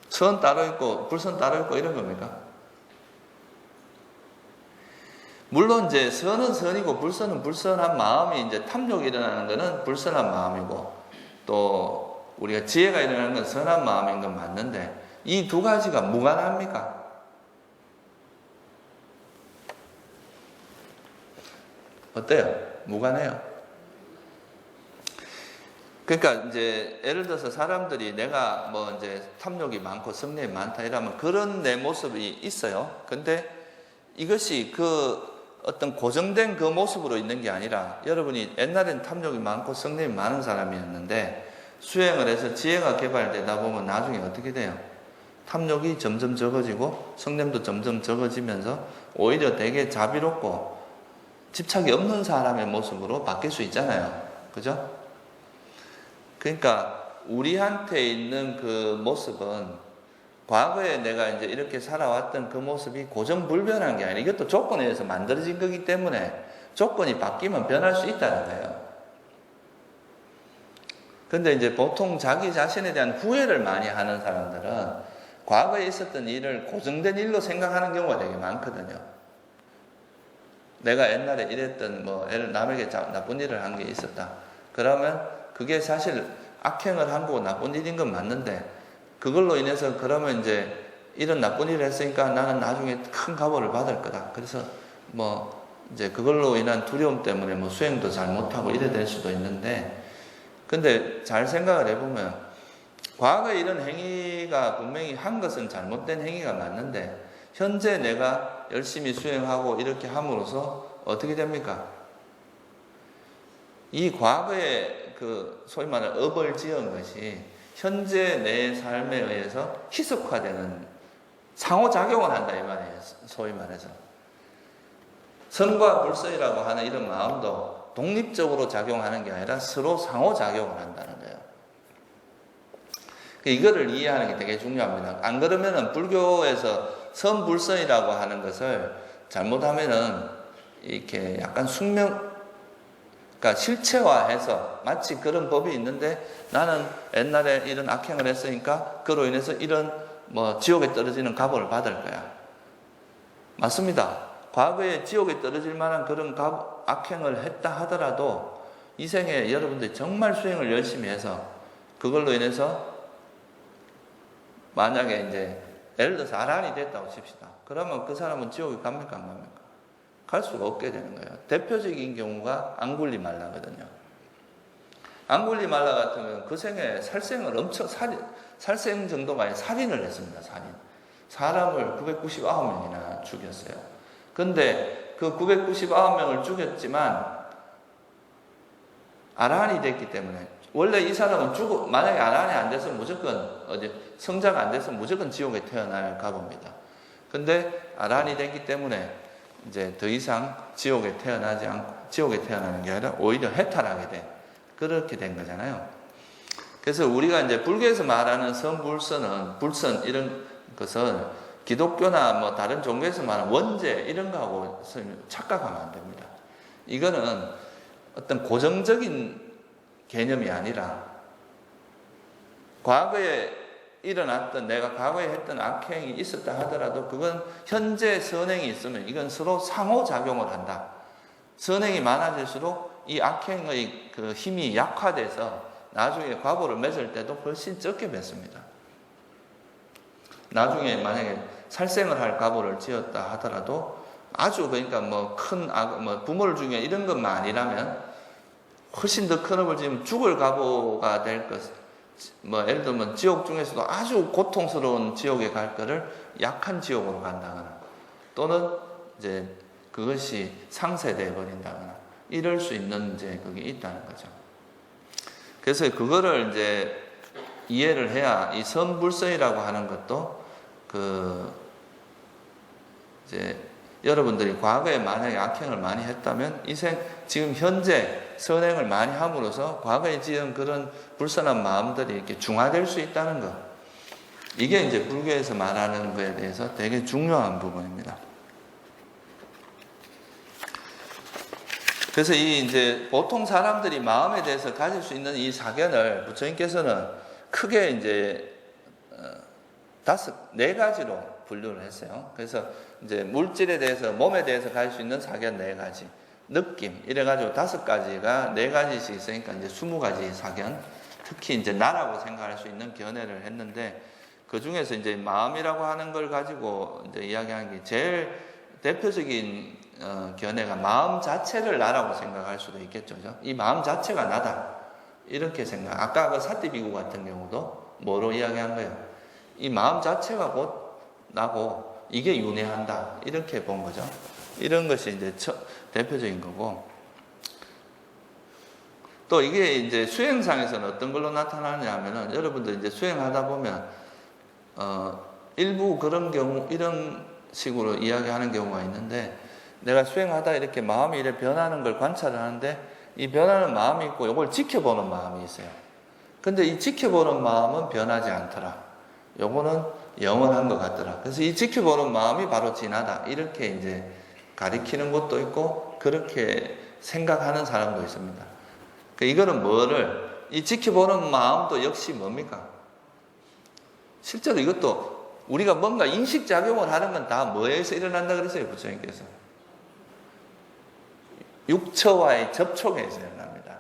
선 따로 있고 불선 따로 있고 이런 겁니까? 물론 이제 선은 선이고 불선은 불선한 마음이, 이제 탐욕이 일어나는 것은 불선한 마음이고, 또 우리가 지혜가 일어나는 건 선한 마음인 건 맞는데, 이 두 가지가 무관합니까? 어때요? 무관해요. 그러니까 이제 예를 들어서 사람들이 내가 뭐 이제 탐욕이 많고 성냄이 많다 이러면 그런 내 모습이 있어요. 근데 이것이 어떤 고정된 그 모습으로 있는 게 아니라, 여러분이 옛날엔 탐욕이 많고 성냄이 많은 사람이었는데 수행을 해서 지혜가 개발되다 보면 나중에 어떻게 돼요? 탐욕이 점점 적어지고 성냄도 점점 적어지면서 오히려 되게 자비롭고 집착이 없는 사람의 모습으로 바뀔 수 있잖아요. 그죠? 그러니까 우리한테 있는 그 모습은 과거에 내가 이제 이렇게 살아왔던 그 모습이 고정불변한 게 아니라, 이것도 조건에 의해서 만들어진 거기 때문에 조건이 바뀌면 변할 수 있다는 거예요. 근데 이제 보통 자기 자신에 대한 후회를 많이 하는 사람들은 과거에 있었던 일을 고정된 일로 생각하는 경우가 되게 많거든요. 내가 옛날에 이랬던, 남에게 나쁜 일을 한 게 있었다. 그러면 그게 사실 악행을 한 거고 나쁜 일인 건 맞는데, 그걸로 인해서 그러면 이제 이런 나쁜 일을 했으니까 나는 나중에 큰 가보를 받을 거다. 그래서 이제 그걸로 인한 두려움 때문에 수행도 잘 못하고 이래 될 수도 있는데, 근데 잘 생각을 해보면 과거에 이런 행위가 분명히 한 것은 잘못된 행위가 맞는데, 현재 내가 열심히 수행하고 이렇게 함으로써 어떻게 됩니까? 이 과거에 소위 말하는 업을 지은 것이 현재 내 삶에 의해서 희석화되는 상호작용을 한다 이 말이에요. 소위 말해서 선과 불선이라고 하는 이런 마음도 독립적으로 작용하는 게 아니라 서로 상호작용을 한다는 거예요. 이거를 이해하는 게 되게 중요합니다. 안 그러면은 불교에서 선불선이라고 하는 것을 잘못하면은 이렇게 약간 그러니까 실체화해서 마치 그런 법이 있는데, 나는 옛날에 이런 악행을 했으니까 그로 인해서 이런 지옥에 떨어지는 가보를 받을 거야. 맞습니다. 과거에 지옥에 떨어질 만한 그런 악행을 했다 하더라도 이 생에 여러분들이 정말 수행을 열심히 해서 그걸로 인해서 만약에 이제 예를 들어서 아란이 됐다고 칩시다. 그러면 그 사람은 지옥에 갑니까 안 갑니까? 갈 수가 없게 되는 거예요. 대표적인 경우가 앙굴리말라거든요. 앙굴리말라 같으면 그 생에 살생을 엄청 살생 정도가 아니라 살인을 했습니다. 사람을 999명이나 죽였어요. 근데 그 999명을 죽였지만 아란이 됐기 때문에, 원래 이 사람은 만약에 아란이 안 돼서 무조건 성자가 안 돼서 무조건 지옥에 태어날까 봅니다. 근데 아란이 됐기 때문에 이제 더 이상 지옥에 태어나는 게 아니라 오히려 해탈하게 된, 그렇게 된 거잖아요. 그래서 우리가 이제 불교에서 말하는 불선 이런 것은 기독교나 뭐 다른 종교에서 말하는 원죄 이런 거하고 착각하면 안 됩니다. 이거는 어떤 고정적인 개념이 아니라 과거에 일어났던, 내가 과거에 했던 악행이 있었다 하더라도 그건 현재 선행이 있으면 이건 서로 상호작용을 한다. 선행이 많아질수록 이 악행의 그 힘이 약화돼서 나중에 과보를 맺을 때도 훨씬 적게 맺습니다. 나중에 만약에 살생을 할 과보를 지었다 하더라도 아주, 그러니까 뭐 큰 부모를 죽여 이런 것만 아니라면 훨씬 더 큰 업을 지으면 죽을 과보가 될 것, 예를 들면 지옥 중에서도 아주 고통스러운 지옥에 갈 거를 약한 지옥으로 간다거나, 또는 이제 그것이 상쇄되어 버린다거나, 이럴 수 있는 이제 그게 있다는 거죠. 그래서 그거를 이제 이해를 해야 이 선불선이라고 하는 것도 이제 여러분들이 과거에 만약에 악행을 많이 했다면 지금 현재 선행을 많이 함으로써 과거에 지은 그런 불선한 마음들이 이렇게 중화될 수 있다는 것. 이게 이제 불교에서 말하는 것에 대해서 되게 중요한 부분입니다. 그래서 이제 보통 사람들이 마음에 대해서 가질 수 있는 이 사견을 부처님께서는 크게 이제 4가지로 분류를 했어요. 그래서 이제 물질에 대해서, 몸에 대해서 가질 수 있는 사견 4가지, 느낌 이래가지고 5가지가 4가지씩 있으니까 이제 20가지 사견, 특히 이제 나라고 생각할 수 있는 견해를 했는데, 그 중에서 이제 마음이라고 하는 걸 가지고 이제 이야기하는 게 제일 대표적인 견해가 마음 자체를 나라고 생각할 수도 있겠죠. 이 마음 자체가 나다, 이렇게 생각. 아까 그 사띠비구 같은 경우도 뭐로 이야기한 거예요? 이 마음 자체가 곧 나고 이게 윤회한다, 이렇게 본 거죠. 이런 것이 이제 대표적인 거고, 또 이게 이제 수행상에서는 어떤 걸로 나타나느냐 하면은, 여러분들 이제 수행하다 보면 일부 그런 경우, 이런 식으로 이야기하는 경우가 있는데, 내가 수행하다 이렇게 마음이 이렇게 변하는 걸 관찰을 하는데, 이 변하는 마음이 있고 이걸 지켜보는 마음이 있어요. 근데 이 지켜보는 마음은 변하지 않더라, 요거는 영원한 것 같더라. 그래서 이 지켜보는 마음이 바로 진하다, 이렇게 이제 가리키는 것도 있고 그렇게 생각하는 사람도 있습니다. 이거는 이 지켜보는 마음도 역시 뭡니까? 실제로 이것도 우리가 뭔가 인식작용을 하는 건 다 뭐에서 일어난다 그랬어요, 부처님께서? 육처와의 접촉에서 일어납니다.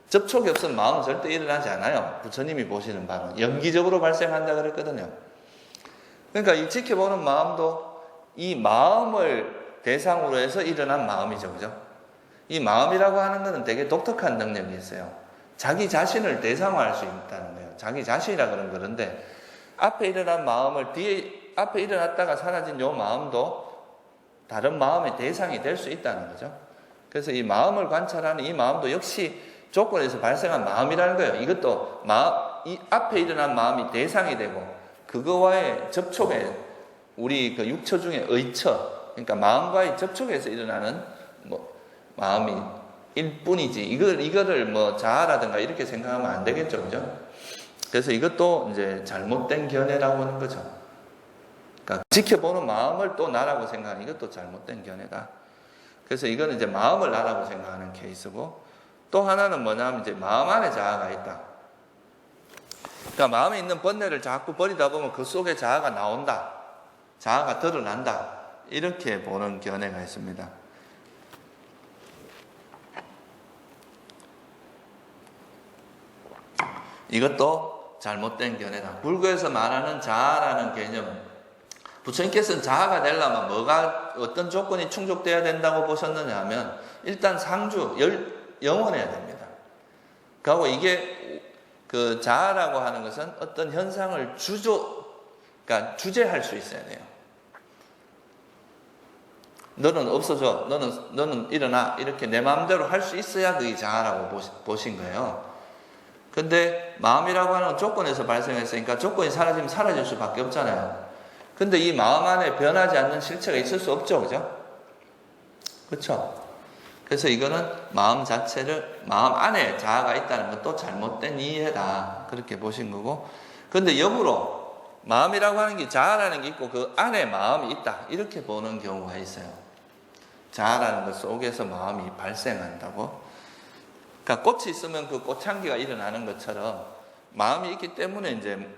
접촉이 없으면 마음은 절대 일어나지 않아요. 부처님이 보시는 바는 연기적으로 발생한다 그랬거든요. 그러니까 이 지켜보는 마음도 이 마음을 대상으로 해서 일어난 마음이죠, 그죠? 이 마음이라고 하는 것은 되게 독특한 능력이 있어요. 자기 자신을 대상화할 수 있다는 거예요. 자기 자신이라 그런데, 앞에 일어난 마음을 앞에 일어났다가 사라진 요 마음도 다른 마음의 대상이 될 수 있다는 거죠. 그래서 이 마음을 관찰하는 이 마음도 역시 조건에서 발생한 마음이라는 거예요. 이것도 이 앞에 일어난 마음이 대상이 되고, 그거와의 접촉에, 우리 그 육처 중에 의처, 그러니까 마음과의 접촉에서 일어나는 마음이 일뿐이지, 이거를 자아라든가 이렇게 생각하면 안 되겠죠, 그죠? 그래서 이것도 이제 잘못된 견해라고 하는 거죠. 그러니까 지켜보는 마음을 또 나라고 생각하는 이것도 잘못된 견해다. 그래서 이거는 이제 마음을 나라고 생각하는 케이스고, 또 하나는 뭐냐면 이제 마음 안에 자아가 있다. 그러니까 마음에 있는 번뇌를 자꾸 버리다 보면 그 속에 자아가 나온다, 자아가 드러난다, 이렇게 보는 견해가 있습니다. 이것도 잘못된 견해다. 불교에서 말하는 자아라는 개념은 부처님께서는 자아가 되려면 뭐가 어떤 조건이 충족돼야 된다고 보셨느냐 하면 일단 상주, 영원해야 됩니다. 그리고 이게 그 자아라고 하는 것은 어떤 현상을 그러니까 주재할 수 있어야 돼요. 너는 없어져, 너는 일어나, 이렇게 내 마음대로 할 수 있어야 그게 자아라고 보신 거예요. 근데 마음이라고 하는 조건에서 발생했으니까 조건이 사라지면 사라질 수밖에 없잖아요. 근데 이 마음 안에 변하지 않는 실체가 있을 수 없죠, 그죠? 그렇죠? 그래서 이거는 마음 자체를, 마음 안에 자아가 있다는 것도 잘못된 이해다, 그렇게 보신 거고. 근데 역으로 마음이라고 하는 게 자아라는 게 있고 그 안에 마음이 있다, 이렇게 보는 경우가 있어요. 자아라는 것 속에서 마음이 발생한다고. 그러니까 꽃이 있으면 그 꽃향기가 일어나는 것처럼 마음이 있기 때문에 이제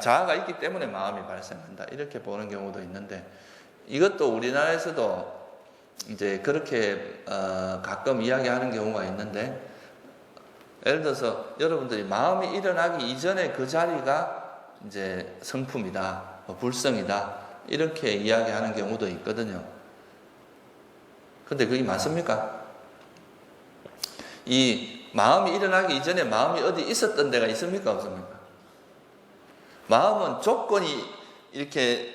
자아가 있기 때문에 마음이 발생한다, 이렇게 보는 경우도 있는데, 이것도 우리나라에서도 이제 그렇게 가끔 이야기하는 경우가 있는데, 예를 들어서 여러분들이 마음이 일어나기 이전에 그 자리가 이제 성품이다, 불성이다, 이렇게 이야기하는 경우도 있거든요. 근데 그게 맞습니까? 이 마음이 일어나기 이전에 마음이 어디 있었던 데가 있습니까? 없습니까? 마음은 조건이 이렇게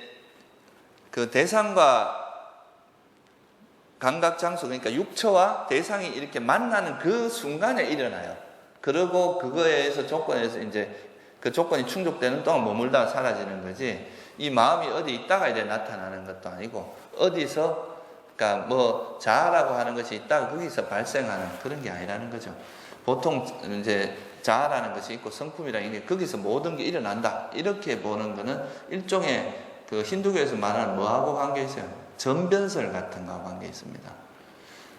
그 대상과 감각 장소, 그러니까 육처와 대상이 이렇게 만나는 그 순간에 일어나요. 그리고 그거에 의해서 조건에서 이제 그 조건이 충족되는 동안 머물다가 사라지는 거지, 이 마음이 어디 있다가 이제 나타나는 것도 아니고, 어디서, 그러니까 뭐 자아라고 하는 것이 있다가 거기서 발생하는 그런 게 아니라는 거죠. 보통 이제 자아라는 것이 있고 성품이라는 게 거기서 모든 게 일어난다, 이렇게 보는 거는 일종의 그 힌두교에서 말하는 뭐하고 관계 있어요? 전변설 같은 거하고 관계 있습니다.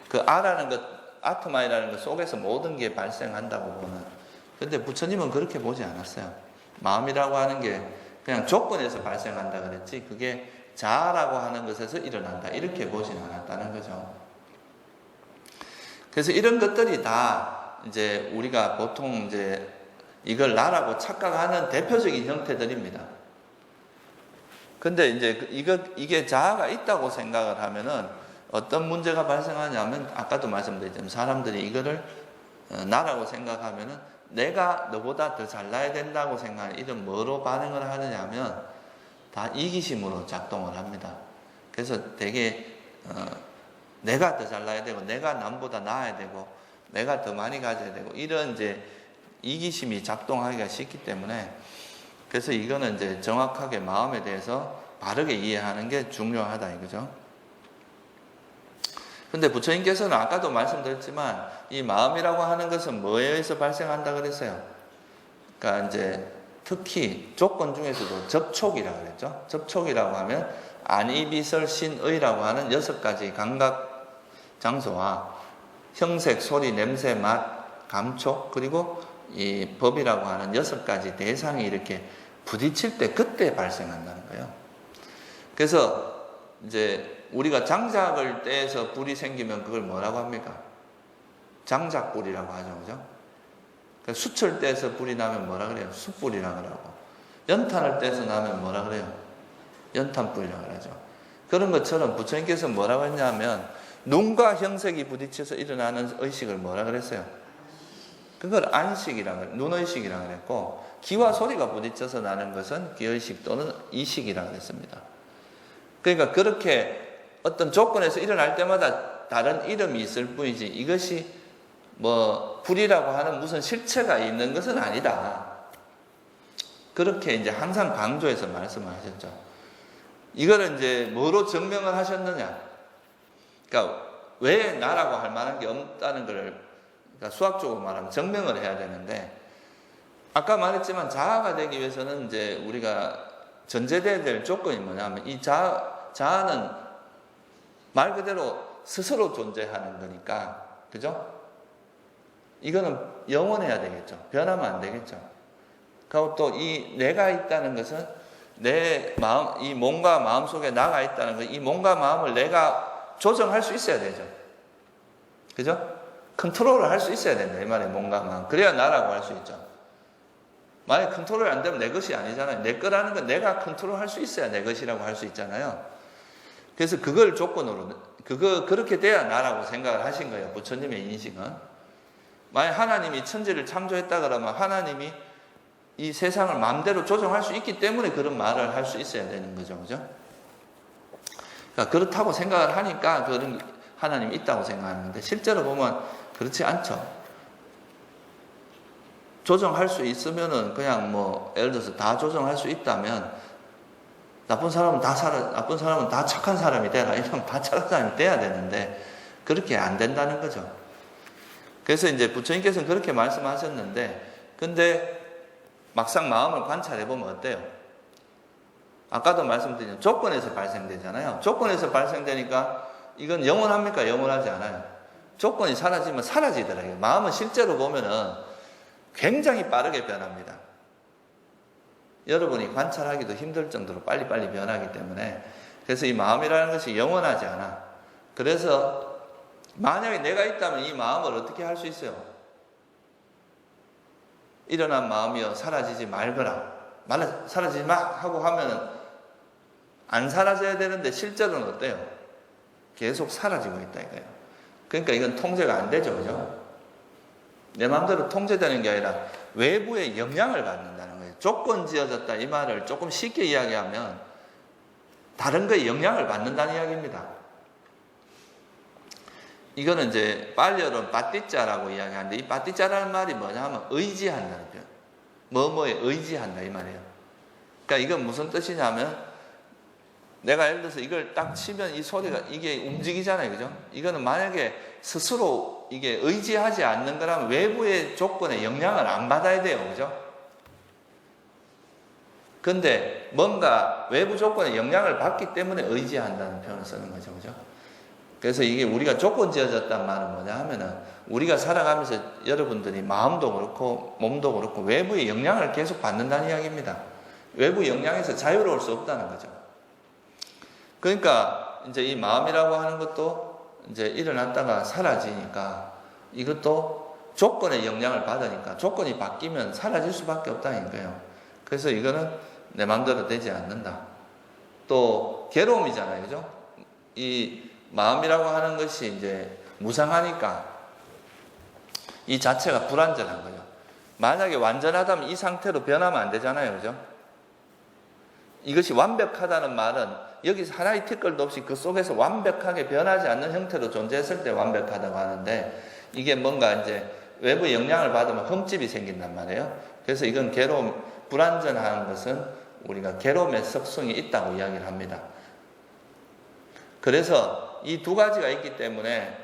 그 아라는 것, 아트마이라는 것 속에서 모든 게 발생한다고 보는. 근데 부처님은 그렇게 보지 않았어요. 마음이라고 하는 게 그냥 조건에서 발생한다 그랬지, 그게 자아라고 하는 것에서 일어난다, 이렇게 보진 않았다는 거죠. 그래서 이런 것들이 다 이제 우리가 보통 이제 이걸 나라고 착각하는 대표적인 형태들입니다. 근데 이제 이게 자아가 있다고 생각을 하면은 어떤 문제가 발생하냐면, 아까도 말씀드렸지만 사람들이 이거를 나라고 생각하면은 내가 너보다 더 잘나야 된다고 생각하는, 이런 뭐로 반응을 하느냐 하면 다 이기심으로 작동을 합니다. 그래서 되게 내가 더 잘나야 되고, 내가 남보다 나아야 되고, 내가 더 많이 가져야 되고, 이런 이제 이기심이 작동하기가 쉽기 때문에, 그래서 이거는 이제 정확하게 마음에 대해서 바르게 이해하는 게 중요하다 이거죠. 근데 부처님께서는 아까도 말씀드렸지만 이 마음이라고 하는 것은 뭐에 의해서 발생한다 그랬어요? 그러니까 이제 특히 조건 중에서도 접촉이라고 그랬죠. 접촉이라고 하면 안이비설신의라고 하는 6가지 감각 장소와 형색, 소리, 냄새, 맛, 감촉, 그리고 이 법이라고 하는 6가지 대상이 이렇게 부딪힐 때 그때 발생한다는 거예요. 그래서 이제 우리가 장작을 떼서 불이 생기면 그걸 뭐라고 합니까? 장작불이라고 하죠, 그죠? 그러니까 숯을 떼서 불이 나면 뭐라 그래요? 숯불이라고 그러고, 연탄을 떼서 나면 뭐라 그래요? 연탄불이라고 그러죠. 그런 것처럼 부처님께서 뭐라고 했냐면 눈과 형색이 부딪혀서 일어나는 의식을 뭐라 그랬어요? 그걸 안식이라고 그래요. 눈의식이라고 그랬고, 귀와 소리가 부딪혀서 나는 것은 귀의식 또는 이식이라고 했습니다. 그러니까 그렇게 어떤 조건에서 일어날 때마다 다른 이름이 있을 뿐이지, 이것이 뭐 불이라고 하는 무슨 실체가 있는 것은 아니다, 그렇게 이제 항상 강조해서 말씀을 하셨죠. 이거를 이제 뭐로 증명을 하셨느냐? 그러니까 왜 나라고 할 만한 게 없다는 걸, 그러니까 수학적으로 말하면 증명을 해야 되는데, 아까 말했지만 자아가 되기 위해서는 이제 우리가 전제돼야 될 조건이 뭐냐면, 이 자아는 말 그대로 스스로 존재하는 거니까, 그죠? 이거는 영원해야 되겠죠. 변하면 안 되겠죠. 그리고 또 이 내가 있다는 것은 내 마음, 이 몸과 마음 속에 나가 있다는 것, 이 몸과 마음을 내가 조정할 수 있어야 되죠. 그죠? 컨트롤을 할 수 있어야 된다, 이 말이에요. 몸과 마음. 그래야 나라고 할 수 있죠. 만약 컨트롤이 안 되면 내 것이 아니잖아요. 내 거라는 건 내가 컨트롤할 수 있어야 내 것이라고 할 수 있잖아요. 그래서 그걸 조건으로 그렇게 돼야 나라고 생각을 하신 거예요. 부처님의 인식은. 만약 하나님이 천지를 창조했다 그러면 하나님이 이 세상을 마음대로 조정할 수 있기 때문에 그런 말을 할 수 있어야 되는 거죠. 그죠? 그러니까 그렇다고 생각을 하니까 그런 하나님이 있다고 생각하는 건데 실제로 보면 그렇지 않죠. 조정할 수 있으면은 그냥 뭐 예를 들어서 다 조정할 수 있다면 나쁜 사람은 다 착한 사람이 되라 이러면 다 착한 사람이 돼야 되는데 그렇게 안 된다는 거죠. 그래서 이제 부처님께서는 그렇게 말씀하셨는데 근데 막상 마음을 관찰해 보면 어때요? 아까도 말씀드린 조건에서 발생되잖아요. 조건에서 발생되니까 이건 영원합니까? 영원하지 않아요. 조건이 사라지면 사라지더라고요. 마음은 실제로 보면은 굉장히 빠르게 변합니다. 여러분이 관찰하기도 힘들 정도로 빨리빨리 변하기 때문에 그래서 이 마음이라는 것이 영원하지 않아. 그래서 만약에 내가 있다면 이 마음을 어떻게 할 수 있어요? 일어난 마음이여 사라지지 말거라. 사라지지 마 하고 하면은 안 사라져야 되는데 실제로는 어때요? 계속 사라지고 있다 이거예요. 그러니까 이건 통제가 안 되죠. 그죠? 내 마음대로 통제되는 게 아니라 외부의 영향을 받는다는 거예요. 조건 지어졌다 이 말을 조금 쉽게 이야기하면 다른 거에 영향을 받는다는 이야기입니다. 이거는 이제 빨리어로는 빠띠자라고 이야기하는데 이 빠띠자라는 말이 뭐냐면 의지한다는 표현. 뭐뭐에 의지한다 이 말이에요. 그러니까 이건 무슨 뜻이냐면 내가 예를 들어서 이걸 딱 치면 이 소리가 이게 움직이잖아요. 그죠? 이거는 만약에 스스로 이게 의지하지 않는 거라면 외부의 조건에 영향을 안 받아야 돼요. 그죠? 근데 뭔가 외부 조건에 영향을 받기 때문에 의지한다는 표현을 쓰는 거죠. 그죠? 그래서 이게 우리가 조건 지어졌단 말은 뭐냐 하면은 우리가 살아가면서 여러분들이 마음도 그렇고 몸도 그렇고 외부의 영향을 계속 받는다는 이야기입니다. 외부 영향에서 자유로울 수 없다는 거죠. 그러니까 이제 이 마음이라고 하는 것도 이제 일어났다가 사라지니까 이것도 조건의 영향을 받으니까 조건이 바뀌면 사라질 수밖에 없다는 거예요. 그래서 이거는 내 마음대로 되지 않는다. 또 괴로움이잖아요. 그죠? 이 마음이라고 하는 것이 이제 무상하니까 이 자체가 불완전한 거죠. 만약에 완전하다면 이 상태로 변하면 안 되잖아요. 그죠? 이것이 완벽하다는 말은 여기서 하나의 티끌도 없이 그 속에서 완벽하게 변하지 않는 형태로 존재했을 때 완벽하다고 하는데 이게 뭔가 이제 외부 영향을 받으면 흠집이 생긴단 말이에요. 그래서 이건 괴로움, 불완전한 것은 우리가 괴로움의 속성이 있다고 이야기를 합니다. 그래서 이 두 가지가 있기 때문에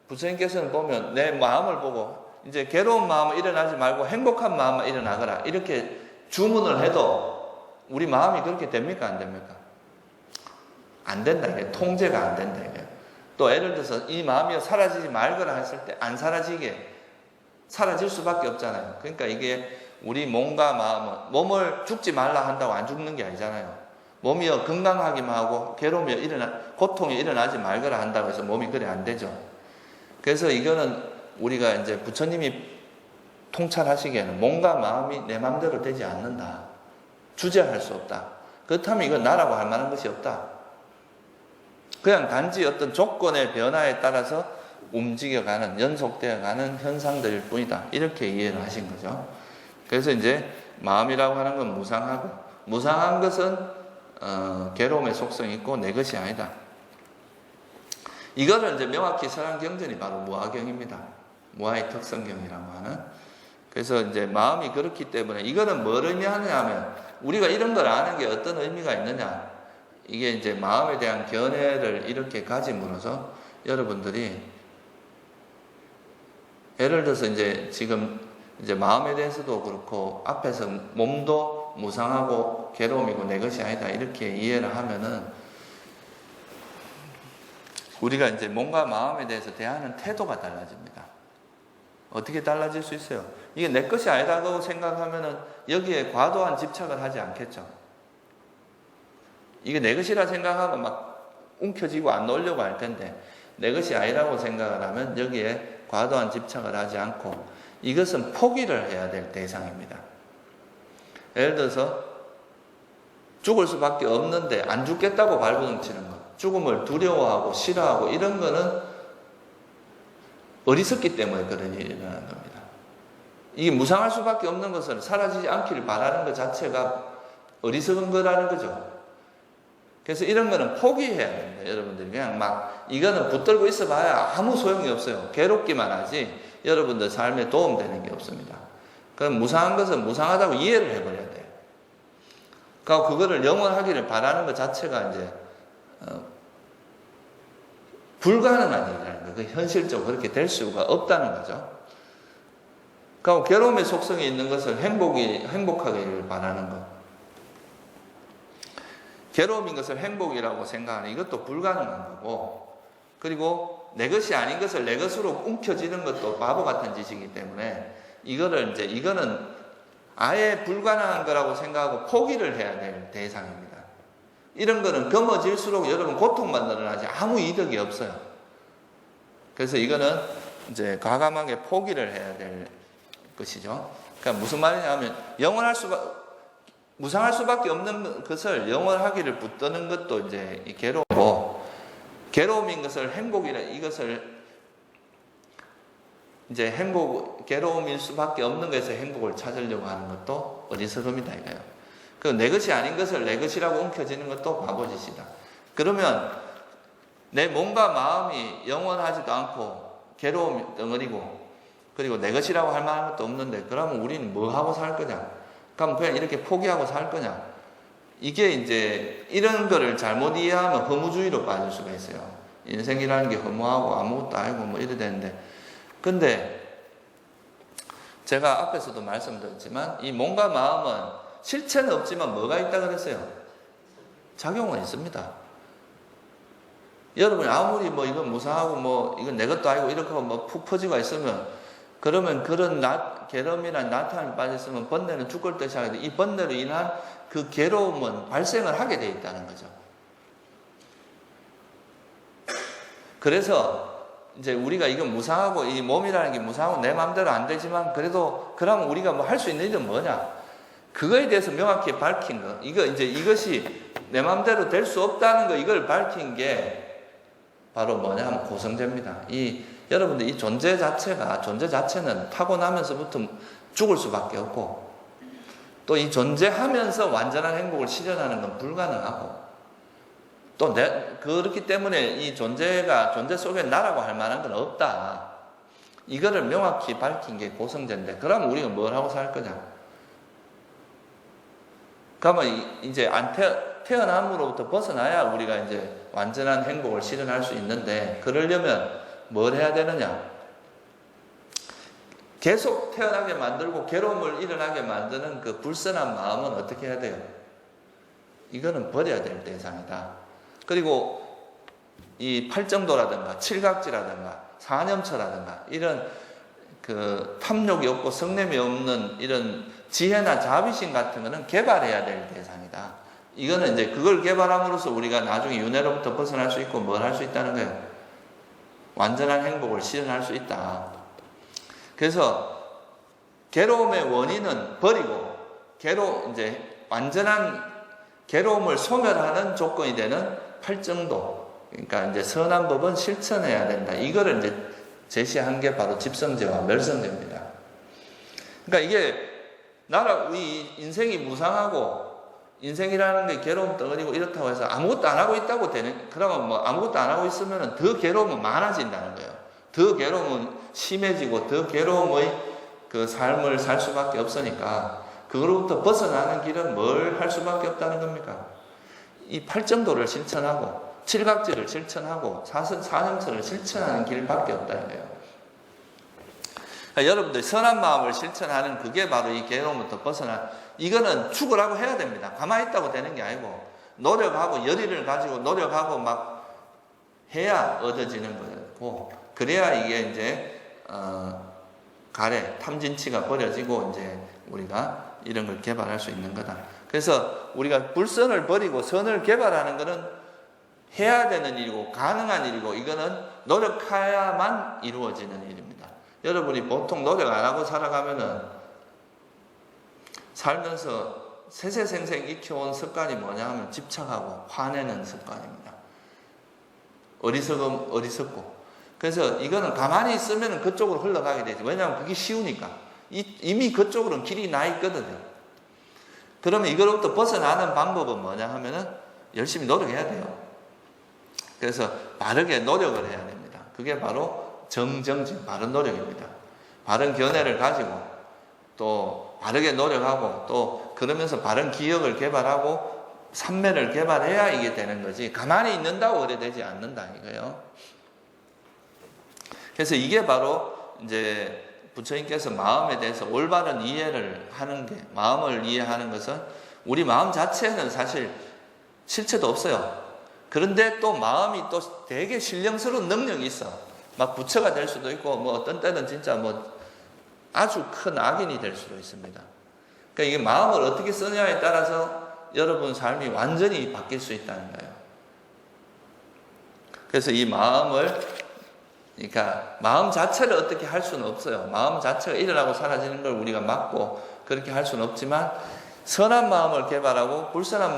부처님께서는 보면 내 마음을 보고 이제 괴로운 마음은 일어나지 말고 행복한 마음만 일어나거라 이렇게 주문을 해도 우리 마음이 그렇게 됩니까? 안 됩니까? 안 된다. 이게 통제가 안 된다. 이게. 또 예를 들어서 이 마음이 사라지지 말거라 했을 때 안 사라지게 사라질 수밖에 없잖아요. 그러니까 이게 우리 몸과 마음은 몸을 죽지 말라 한다고 안 죽는 게 아니잖아요. 몸이요 건강하기만 하고 괴로움이 고통이 일어나지 말거라 한다고 해서 몸이 그래 안 되죠. 그래서 이거는 우리가 이제 부처님이 통찰하시기에는 몸과 마음이 내 마음대로 되지 않는다. 주재할 수 없다. 그렇다면 이건 나라고 할 만한 것이 없다. 그냥 단지 어떤 조건의 변화에 따라서 움직여가는, 연속되어가는 현상들일 뿐이다. 이렇게 이해를 하신 거죠. 그래서 이제 마음이라고 하는 건 무상하고, 무상한 것은 괴로움의 속성이 있고 내 것이 아니다. 이거를 이제 명확히 설한경전이 바로 무아경입니다. 무아의 특성경이라고 하는. 그래서 이제 마음이 그렇기 때문에 이거는 뭘 의미하느냐 하면 우리가 이런 걸 아는 게 어떤 의미가 있느냐. 이게 이제 마음에 대한 견해를 이렇게 가짐으로써 여러분들이 예를 들어서 이제 지금 이제 마음에 대해서도 그렇고 앞에서 몸도 무상하고 괴로움이고 내 것이 아니다 이렇게 이해를 하면은 우리가 이제 몸과 마음에 대해서 대하는 태도가 달라집니다. 어떻게 달라질 수 있어요? 이게 내 것이 아니다고 생각하면은 여기에 과도한 집착을 하지 않겠죠. 이게 내 것이라 생각하고 막 움켜쥐고 안 놓으려고 할 텐데 내 것이 아니라고 생각을 하면 여기에 과도한 집착을 하지 않고 이것은 포기를 해야 될 대상입니다. 예를 들어서 죽을 수밖에 없는데 안 죽겠다고 발버둥치는 것, 죽음을 두려워하고 싫어하고 이런 거는 어리석기 때문에 그런 일이 일어나는 겁니다. 이게 무상할 수밖에 없는 것은 사라지지 않기를 바라는 것 자체가 어리석은 거라는 거죠. 그래서 이런 거는 포기해야 됩니다. 여러분들이 그냥 막 이거는 붙들고 있어봐야 아무 소용이 없어요. 괴롭기만 하지 여러분들 삶에 도움되는 게 없습니다. 그럼 무상한 것은 무상하다고 이해를 해버려야 돼요. 그러니까 그거를 영원하기를 바라는 것 자체가 이제 불가능한 일이라는 거예요. 현실적으로 그렇게 될 수가 없다는 거죠. 그러니까 괴로움의 속성이 있는 것을 행복하기를 바라는 것. 괴로움인 것을 행복이라고 생각하는 이것도 불가능한 거고, 그리고 내 것이 아닌 것을 내 것으로 움켜쥐는 것도 바보 같은 짓이기 때문에 이거는 아예 불가능한 거라고 생각하고 포기를 해야 될 대상입니다. 이런 거는 검어질수록 여러분 고통만 늘어나지 아무 이득이 없어요. 그래서 이거는 이제 과감하게 포기를 해야 될 것이죠. 그러니까 무슨 말이냐면 무상할 수밖에 없는 것을 영원하기를 붙드는 것도 이제 괴로움이고, 괴로움인 것을 이것을 이제 괴로움일 수밖에 없는 것에서 행복을 찾으려고 하는 것도 어리석음이다 이거예요. 내 것이 아닌 것을 내 것이라고 움켜쥐는 것도 바보짓이다. 그러면 내 몸과 마음이 영원하지도 않고 괴로움 덩어리고, 그리고 내 것이라고 할 만한 것도 없는데, 그러면 우리는 뭐 하고 살 거냐? 그럼 그냥 이렇게 포기하고 살 거냐? 이게 이제 이런 거를 잘못 이해하면 허무주의로 빠질 수가 있어요. 인생이라는 게 허무하고 아무것도 아니고 뭐 이래 되는데, 근데 제가 앞에서도 말씀드렸지만 이 몸과 마음은 실체는 없지만 뭐가 있다 그랬어요? 작용은 있습니다. 여러분이 아무리 뭐 이건 무상하고 뭐 이건 내 것도 아니고 이렇게 뭐 푹 퍼지고 있으면, 그러면 그런 괴로움이나 나타남에 빠졌으면 번뇌는 죽을 듯이 하게 돼. 이 번뇌로 인한 그 괴로움은 발생을 하게 돼 있다는 거죠. 그래서 이제 우리가 이건 무상하고 이 몸이라는 게 무상하고 내 마음대로 안 되지만 그래도 그러면 우리가 뭐 할 수 있는 일은 뭐냐? 그거에 대해서 명확히 밝힌 거. 이것이 내 마음대로 될 수 없다는 거, 이걸 밝힌 게 바로 뭐냐 하면 고성제입니다. 여러분들 이 존재 자체는 타고나면서부터 죽을 수밖에 없고, 또 이 존재하면서 완전한 행복을 실현하는 건 불가능하고, 또 그렇기 때문에 이 존재 속에 나라고 할 만한 건 없다. 이거를 명확히 밝힌 게 고성제인데, 그러면 우리가 뭘 하고 살 거냐? 그러면 이제 태어남으로부터 벗어나야 우리가 이제 완전한 행복을 실현할 수 있는데, 그러려면 뭘 해야 되느냐? 계속 태어나게 만들고 괴로움을 일어나게 만드는 그 불선한 마음은 어떻게 해야 돼요? 이거는 버려야 될 대상이다. 그리고 이 팔정도라든가 칠각지라든가 사념처라든가 이런 그 탐욕이 없고 성냄이 없는 이런 지혜나 자비심 같은 거는 개발해야 될 대상이다. 이거는 이제 그걸 개발함으로써 우리가 나중에 윤회로부터 벗어날 수 있고 뭘 할 수 있다는 거예요? 완전한 행복을 실현할 수 있다. 그래서 괴로움의 원인은 버리고 완전한 괴로움을 소멸하는 조건이 되는 팔정도, 그러니까 이제 선한 법은 실천해야 된다. 이거를 이제 제시한 게 바로 집성제와 멸성제입니다. 그러니까 이게 우리 인생이 무상하고 인생이라는 게 괴로움 덩어리고 이렇다고 해서 아무것도 안 하고 있다고 그러면 뭐 아무것도 안 하고 있으면 더 괴로움은 많아진다는 거예요. 더 괴로움은 심해지고 더 괴로움의 그 삶을 살 수밖에 없으니까 그거로부터 벗어나는 길은 뭘 할 수밖에 없다는 겁니까? 이 팔정도를 실천하고 칠각지를 실천하고 사념처를 실천하는 길밖에 없다는 거예요. 그러니까 여러분들 선한 마음을 실천하는 그게 바로 이 괴로움부터 이거는 죽으라고 해야 됩니다. 가만히 있다고 되는 게 아니고 노력하고 열의를 가지고 노력하고 막 해야 얻어지는 거고, 그래야 이게 이제 탐진치가 버려지고 이제 우리가 이런 걸 개발할 수 있는 거다. 그래서 우리가 불선을 버리고 선을 개발하는 것은 해야 되는 일이고 가능한 일이고, 이거는 노력해야만 이루어지는 일입니다. 여러분이 보통 노력 안 하고 살아가면은 살면서 세세생생 익혀온 습관이 뭐냐 하면 집착하고 화내는 습관입니다. 어리석고. 그래서 이거는 가만히 있으면 그쪽으로 흘러가게 되지. 왜냐하면 그게 쉬우니까. 이미 그쪽으로는 길이 나 있거든요. 그러면 이거로부터 벗어나는 방법은 뭐냐 하면은 열심히 노력해야 돼요. 그래서 바르게 노력을 해야 됩니다. 그게 바로 정정진, 바른 노력입니다. 바른 견해를 가지고 또 바르게 노력하고 또 그러면서 바른 기억을 개발하고 삼매를 개발해야 이게 되는 거지. 가만히 있는다고 그래 되지 않는다 이거예요. 그래서 이게 바로 이제 부처님께서 마음에 대해서 올바른 이해를 하는 게, 마음을 이해하는 것은 우리 마음 자체는 사실 실체도 없어요. 그런데 또 마음이 또 되게 신령스러운 능력이 있어. 막 부처가 될 수도 있고, 뭐 어떤 때는 진짜 뭐 아주 큰 악인이 될 수도 있습니다. 그러니까 이게 마음을 어떻게 쓰냐에 따라서 여러분 삶이 완전히 바뀔 수 있다는 거예요. 그래서 이 마음을, 그러니까 마음 자체를 어떻게 할 수는 없어요. 마음 자체가 일어나고 사라지는 걸 우리가 막고 그렇게 할 수는 없지만 선한 마음을 개발하고 불선한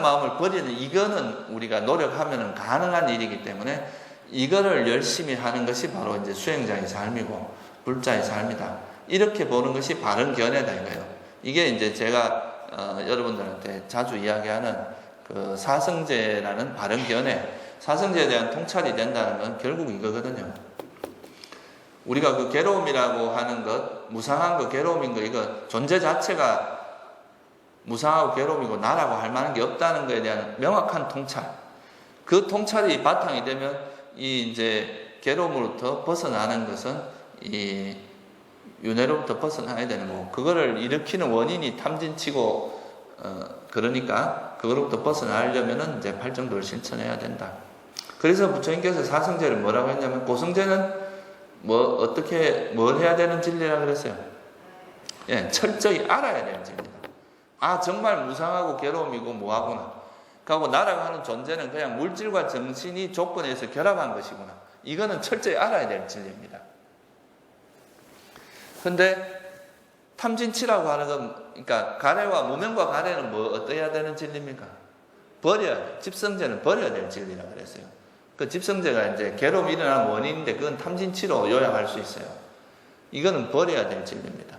마음을 버리는, 이거는 우리가 노력하면 가능한 일이기 때문에 이거를 열심히 하는 것이 바로 이제 수행자의 삶이고 불자의 삶이다. 이렇게 보는 것이 바른 견해다 이거예요. 이게 이제 제가 여러분들한테 자주 이야기하는 그 사성제라는 바른 견해, 사성제에 대한 통찰이 된다는 건 결국 이거거든요. 우리가 그 괴로움이라고 하는 것, 무상한 거, 괴로움인 거, 이거 존재 자체가 무상하고 괴로움이고 나라고 할 만한 게 없다는 것에 대한 명확한 통찰. 그 통찰이 바탕이 되면 이 이제 괴로움으로부터 벗어나는 것은 이 윤회로부터 벗어나야 되는 거고, 그거를 일으키는 원인이 탐진치고 그러니까 그거로부터 벗어나려면은 이제 팔정도를 실천해야 된다. 그래서 부처님께서 사성제를 뭐라고 했냐면, 고성제는 뭘 해야 되는 진리라 그랬어요. 예, 철저히 알아야 되는 진리다. 아, 정말 무상하고 괴로움이고 뭐하구나. 그리고 나라고 하는 존재는 그냥 물질과 정신이 조건에서 결합한 것이구나. 이거는 철저히 알아야 될 진리입니다. 근데 탐진치라고 하는 건, 그러니까 가래와 무명과 가래는 어떠해야 되는 진리입니까? 버려야 돼. 집성제는 버려야 될 진리라 그랬어요. 그 집성제가 이제 괴로움이 일어나는 원인인데 그건 탐진치로 요약할 수 있어요. 이거는 버려야 될 진리입니다.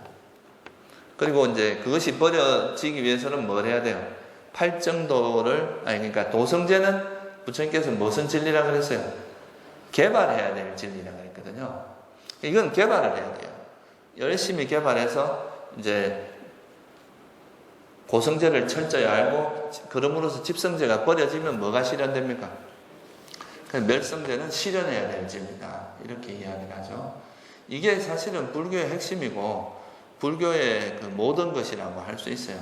그리고 이제 그것이 버려지기 위해서는 뭘 해야 돼요? 팔정도를, 그러니까 도성제는 부처님께서 무슨 진리라 그랬어요? 개발해야 될 진리라 그랬거든요. 이건 개발을 해야 돼요. 열심히 개발해서 이제 고성제를 철저히 알고, 그럼으로써 집성제가 버려지면 뭐가 실현됩니까? 멸성제는 실현해야 될 진리다. 이렇게 이야기를 하죠. 이게 사실은 불교의 핵심이고 불교의 그 모든 것이라고 할 수 있어요.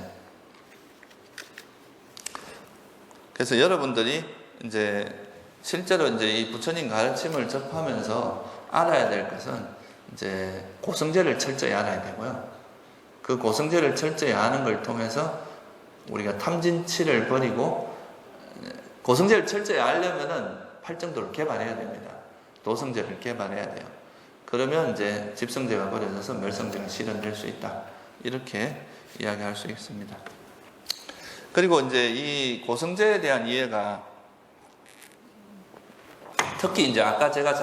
그래서 여러분들이 이제 실제로 이제 이 부처님 가르침을 접하면서 알아야 될 것은 이제 고성제를 철저히 알아야 되고요. 그 고성제를 철저히 아는 걸 통해서 우리가 탐진치를 버리고, 고성제를 철저히 알려면은 팔정도를 개발해야 됩니다. 도성제를 개발해야 돼요. 그러면 이제 집성제가 버려져서 멸성제가 실현될 수 있다. 이렇게 이야기할 수 있습니다. 그리고 이제 이 고성제에 대한 이해가 특히 이제 아까 제가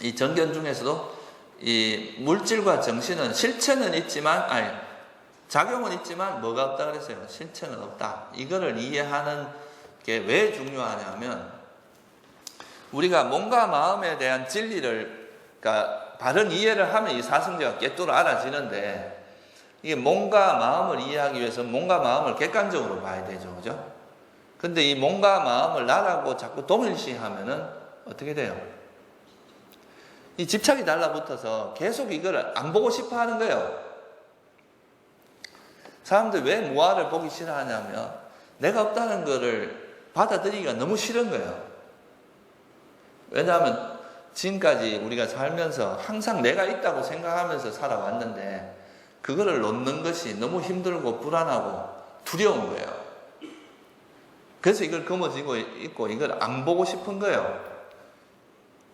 이 정견 중에서도 이 물질과 정신은 실체는 있지만, 작용은 있지만 뭐가 없다 그랬어요? 실체는 없다. 이거를 이해하는 게 왜 중요하냐면, 우리가 몸과 마음에 대한 진리를, 그러니까 바른 이해를 하면 이 사성제가 꿰뚫어 알아지는데, 이게 몸과 마음을 이해하기 위해서 몸과 마음을 객관적으로 봐야 되죠. 그죠? 근데 이 몸과 마음을 나라고 자꾸 동일시하면은 어떻게 돼요? 이 집착이 달라붙어서 계속 이걸 안 보고 싶어 하는 거예요. 사람들 왜 무아를 보기 싫어하냐면 내가 없다는 거를 받아들이기가 너무 싫은 거예요. 왜냐하면 지금까지 우리가 살면서 항상 내가 있다고 생각하면서 살아왔는데 그거를 놓는 것이 너무 힘들고 불안하고 두려운 거예요. 그래서 이걸 거머쥐고 있고 이걸 안 보고 싶은 거예요.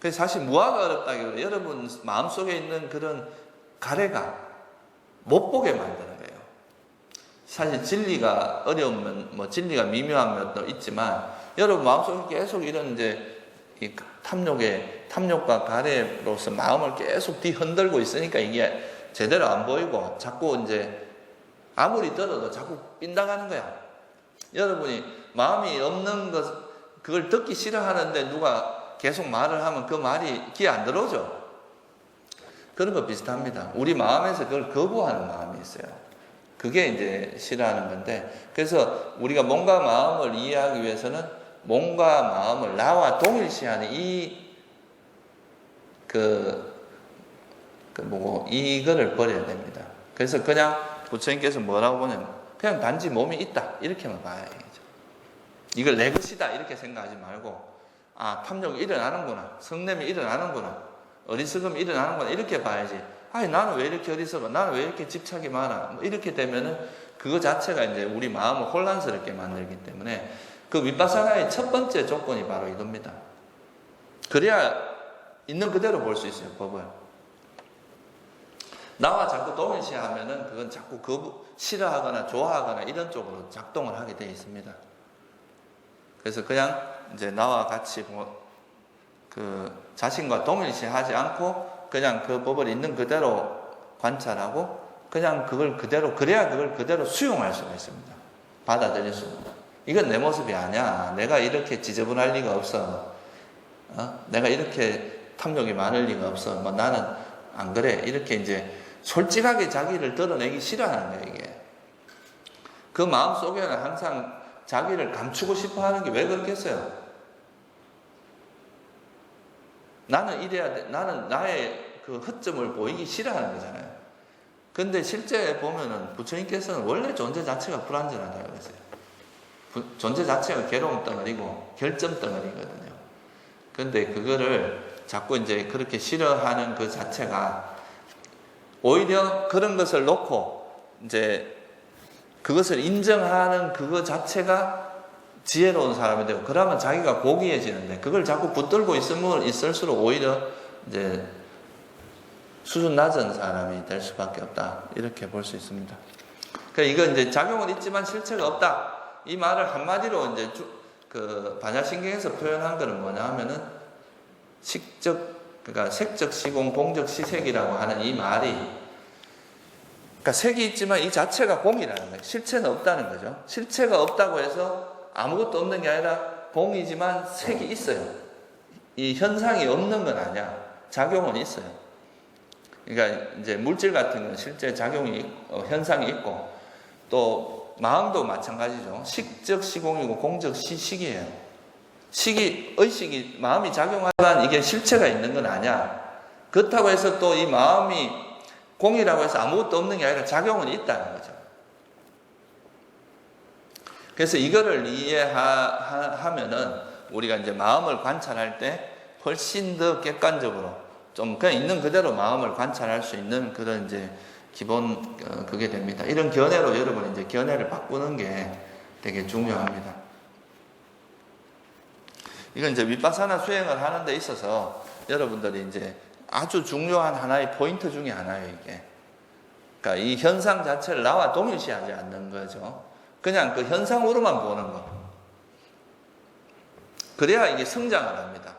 그래서 사실 무아가 어렵다기보다 여러분 마음속에 있는 그런 가래가 못 보게 만드는 거예요. 사실 진리가 어려우면 뭐 진리가 미묘한 면도 있지만 여러분 마음속에 계속 이런 이제 이 탐욕과 가래로서 마음을 계속 뒤흔들고 있으니까 이게 제대로 안 보이고 자꾸 이제 아무리 들어도 자꾸 빗나가는 거야. 여러분이 마음이 없는 것, 그걸 듣기 싫어하는데 누가 계속 말을 하면 그 말이 귀에 안 들어오죠. 그런 거 비슷합니다. 우리 마음에서 그걸 거부하는 마음이 있어요. 그게 이제 싫어하는 건데, 그래서 우리가 몸과 마음을 이해하기 위해서는 몸과 마음을 나와 동일시하는 이거를 버려야 됩니다. 그래서 그냥 부처님께서 뭐라고 보냐면 그냥 단지 몸이 있다 이렇게만 봐야죠. 이걸 내 것이다 이렇게 생각하지 말고 탐욕이 일어나는구나, 성냄이 일어나는구나, 어리석음이 일어나는구나 이렇게 봐야지. 나는 왜 이렇게 어리석어? 나는 왜 이렇게 집착이 많아? 이렇게 되면은 그거 자체가 이제 우리 마음을 혼란스럽게 만들기 때문에 그 윗바사나의 첫 번째 조건이 바로 이겁니다. 그래야 있는 그대로 볼 수 있어요, 법을. 나와 자꾸 동일시하면은 그건 자꾸 싫어하거나 좋아하거나 이런 쪽으로 작동을 하게 되어 있습니다. 그래서 그냥 이제 나와 같이 그 자신과 동일시하지 않고 그냥 그 법을 있는 그대로 관찰하고 그냥 그걸 그대로, 그래야 그걸 그대로 수용할 수가 있습니다. 받아들일 수가. 이건 내 모습이 아니야. 내가 이렇게 지저분할 리가 없어. 내가 이렇게 탐욕이 많을 리가 없어. 나는 안 그래. 이렇게 이제 솔직하게 자기를 드러내기 싫어하는 거예요, 이게. 그 마음 속에는 항상 자기를 감추고 싶어 하는 게 왜 그렇겠어요? 나는 이래야 돼. 나는 나의 그 허점을 보이기 싫어하는 거잖아요. 근데 실제 보면은 부처님께서는 원래 존재 자체가 불완전하다고 그랬어요. 존재 자체가 괴로움 덩어리고 결점 덩어리거든요. 근데 그거를 자꾸 이제 그렇게 싫어하는 그 자체가 오히려 그런 것을 놓고 이제 그것을 인정하는 그거 자체가 지혜로운 사람이 되고, 그러면 자기가 고귀해지는데 그걸 자꾸 붙들고 있을수록 오히려 이제 수준 낮은 사람이 될 수밖에 없다, 이렇게 볼 수 있습니다. 그러니까 이건 이제 작용은 있지만 실체가 없다, 이 말을 한마디로 이제 그 반야신경에서 표현한 거는 뭐냐 하면은 그러니까 색적 시공, 공적 시색이라고 하는 이 말이, 그러니까 색이 있지만 이 자체가 공이라는 거예요. 실체는 없다는 거죠. 실체가 없다고 해서 아무것도 없는 게 아니라 공이지만 색이 있어요. 이 현상이 없는 건 아니야. 작용은 있어요. 그러니까 이제 물질 같은 건 실제 작용이 현상이 있고, 또 마음도 마찬가지죠. 식적 시공이고 공적 시식이에요. 의식이 마음이 작용하지만 이게 실체가 있는 건 아니야. 그렇다고 해서 또 이 마음이 공이라고 해서 아무것도 없는 게 아니라 작용은 있다는 거죠. 그래서 이거를 이해하면은 우리가 이제 마음을 관찰할 때 훨씬 더 객관적으로 좀 그냥 있는 그대로 마음을 관찰할 수 있는 그런 이제 기본 그게 됩니다. 이런 견해로 여러분 이제 견해를 바꾸는 게 되게 중요합니다. 이건 이제 윗바사나 수행을 하는 데 있어서 여러분들이 이제 아주 중요한 하나의 포인트 중에 하나예요, 이게. 그러니까 이 현상 자체를 나와 동일시하지 않는 거죠. 그냥 그 현상으로만 보는 거. 그래야 이게 성장을 합니다.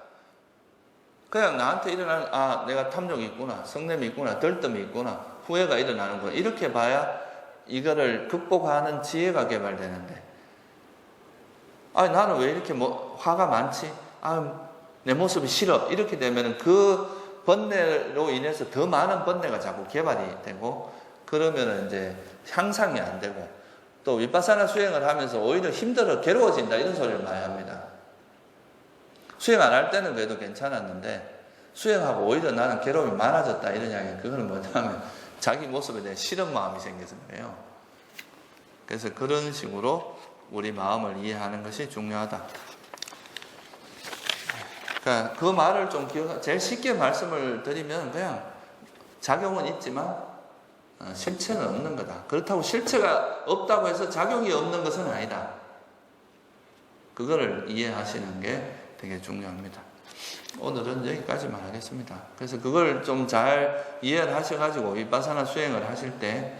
그냥 나한테 일어나는, 내가 탐욕이 있구나, 성냄이 있구나, 들뜸이 있구나, 후회가 일어나는구나, 이렇게 봐야 이거를 극복하는 지혜가 개발되는데, 나는 왜 이렇게 화가 많지? 내 모습이 싫어. 이렇게 되면 그 번뇌로 인해서 더 많은 번뇌가 자꾸 개발이 되고, 그러면 이제 향상이 안 되고, 또 윗바사나 수행을 하면서 오히려 힘들어, 괴로워진다, 이런 소리를 많이 합니다. 수행 안 할 때는 그래도 괜찮았는데 수행하고 오히려 나는 괴로움이 많아졌다, 이런 이야기. 그거는 뭐냐면 자기 모습에 대한 싫은 마음이 생겨서 그래요. 그래서 그런 식으로 우리 마음을 이해하는 것이 중요하다. 그러니까 그 말을 좀 제일 쉽게 말씀을 드리면 그냥 작용은 있지만 실체는 없는 거다. 그렇다고 실체가 없다고 해서 작용이 없는 것은 아니다. 그거를 이해하시는 게 되게 중요합니다. 오늘은 여기까지만 하겠습니다. 그래서 그걸 좀 잘 이해를 하셔가지고 윗바사나 수행을 하실 때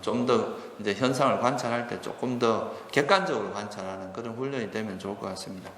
좀 더 이제 현상을 관찰할 때 조금 더 객관적으로 관찰하는 그런 훈련이 되면 좋을 것 같습니다.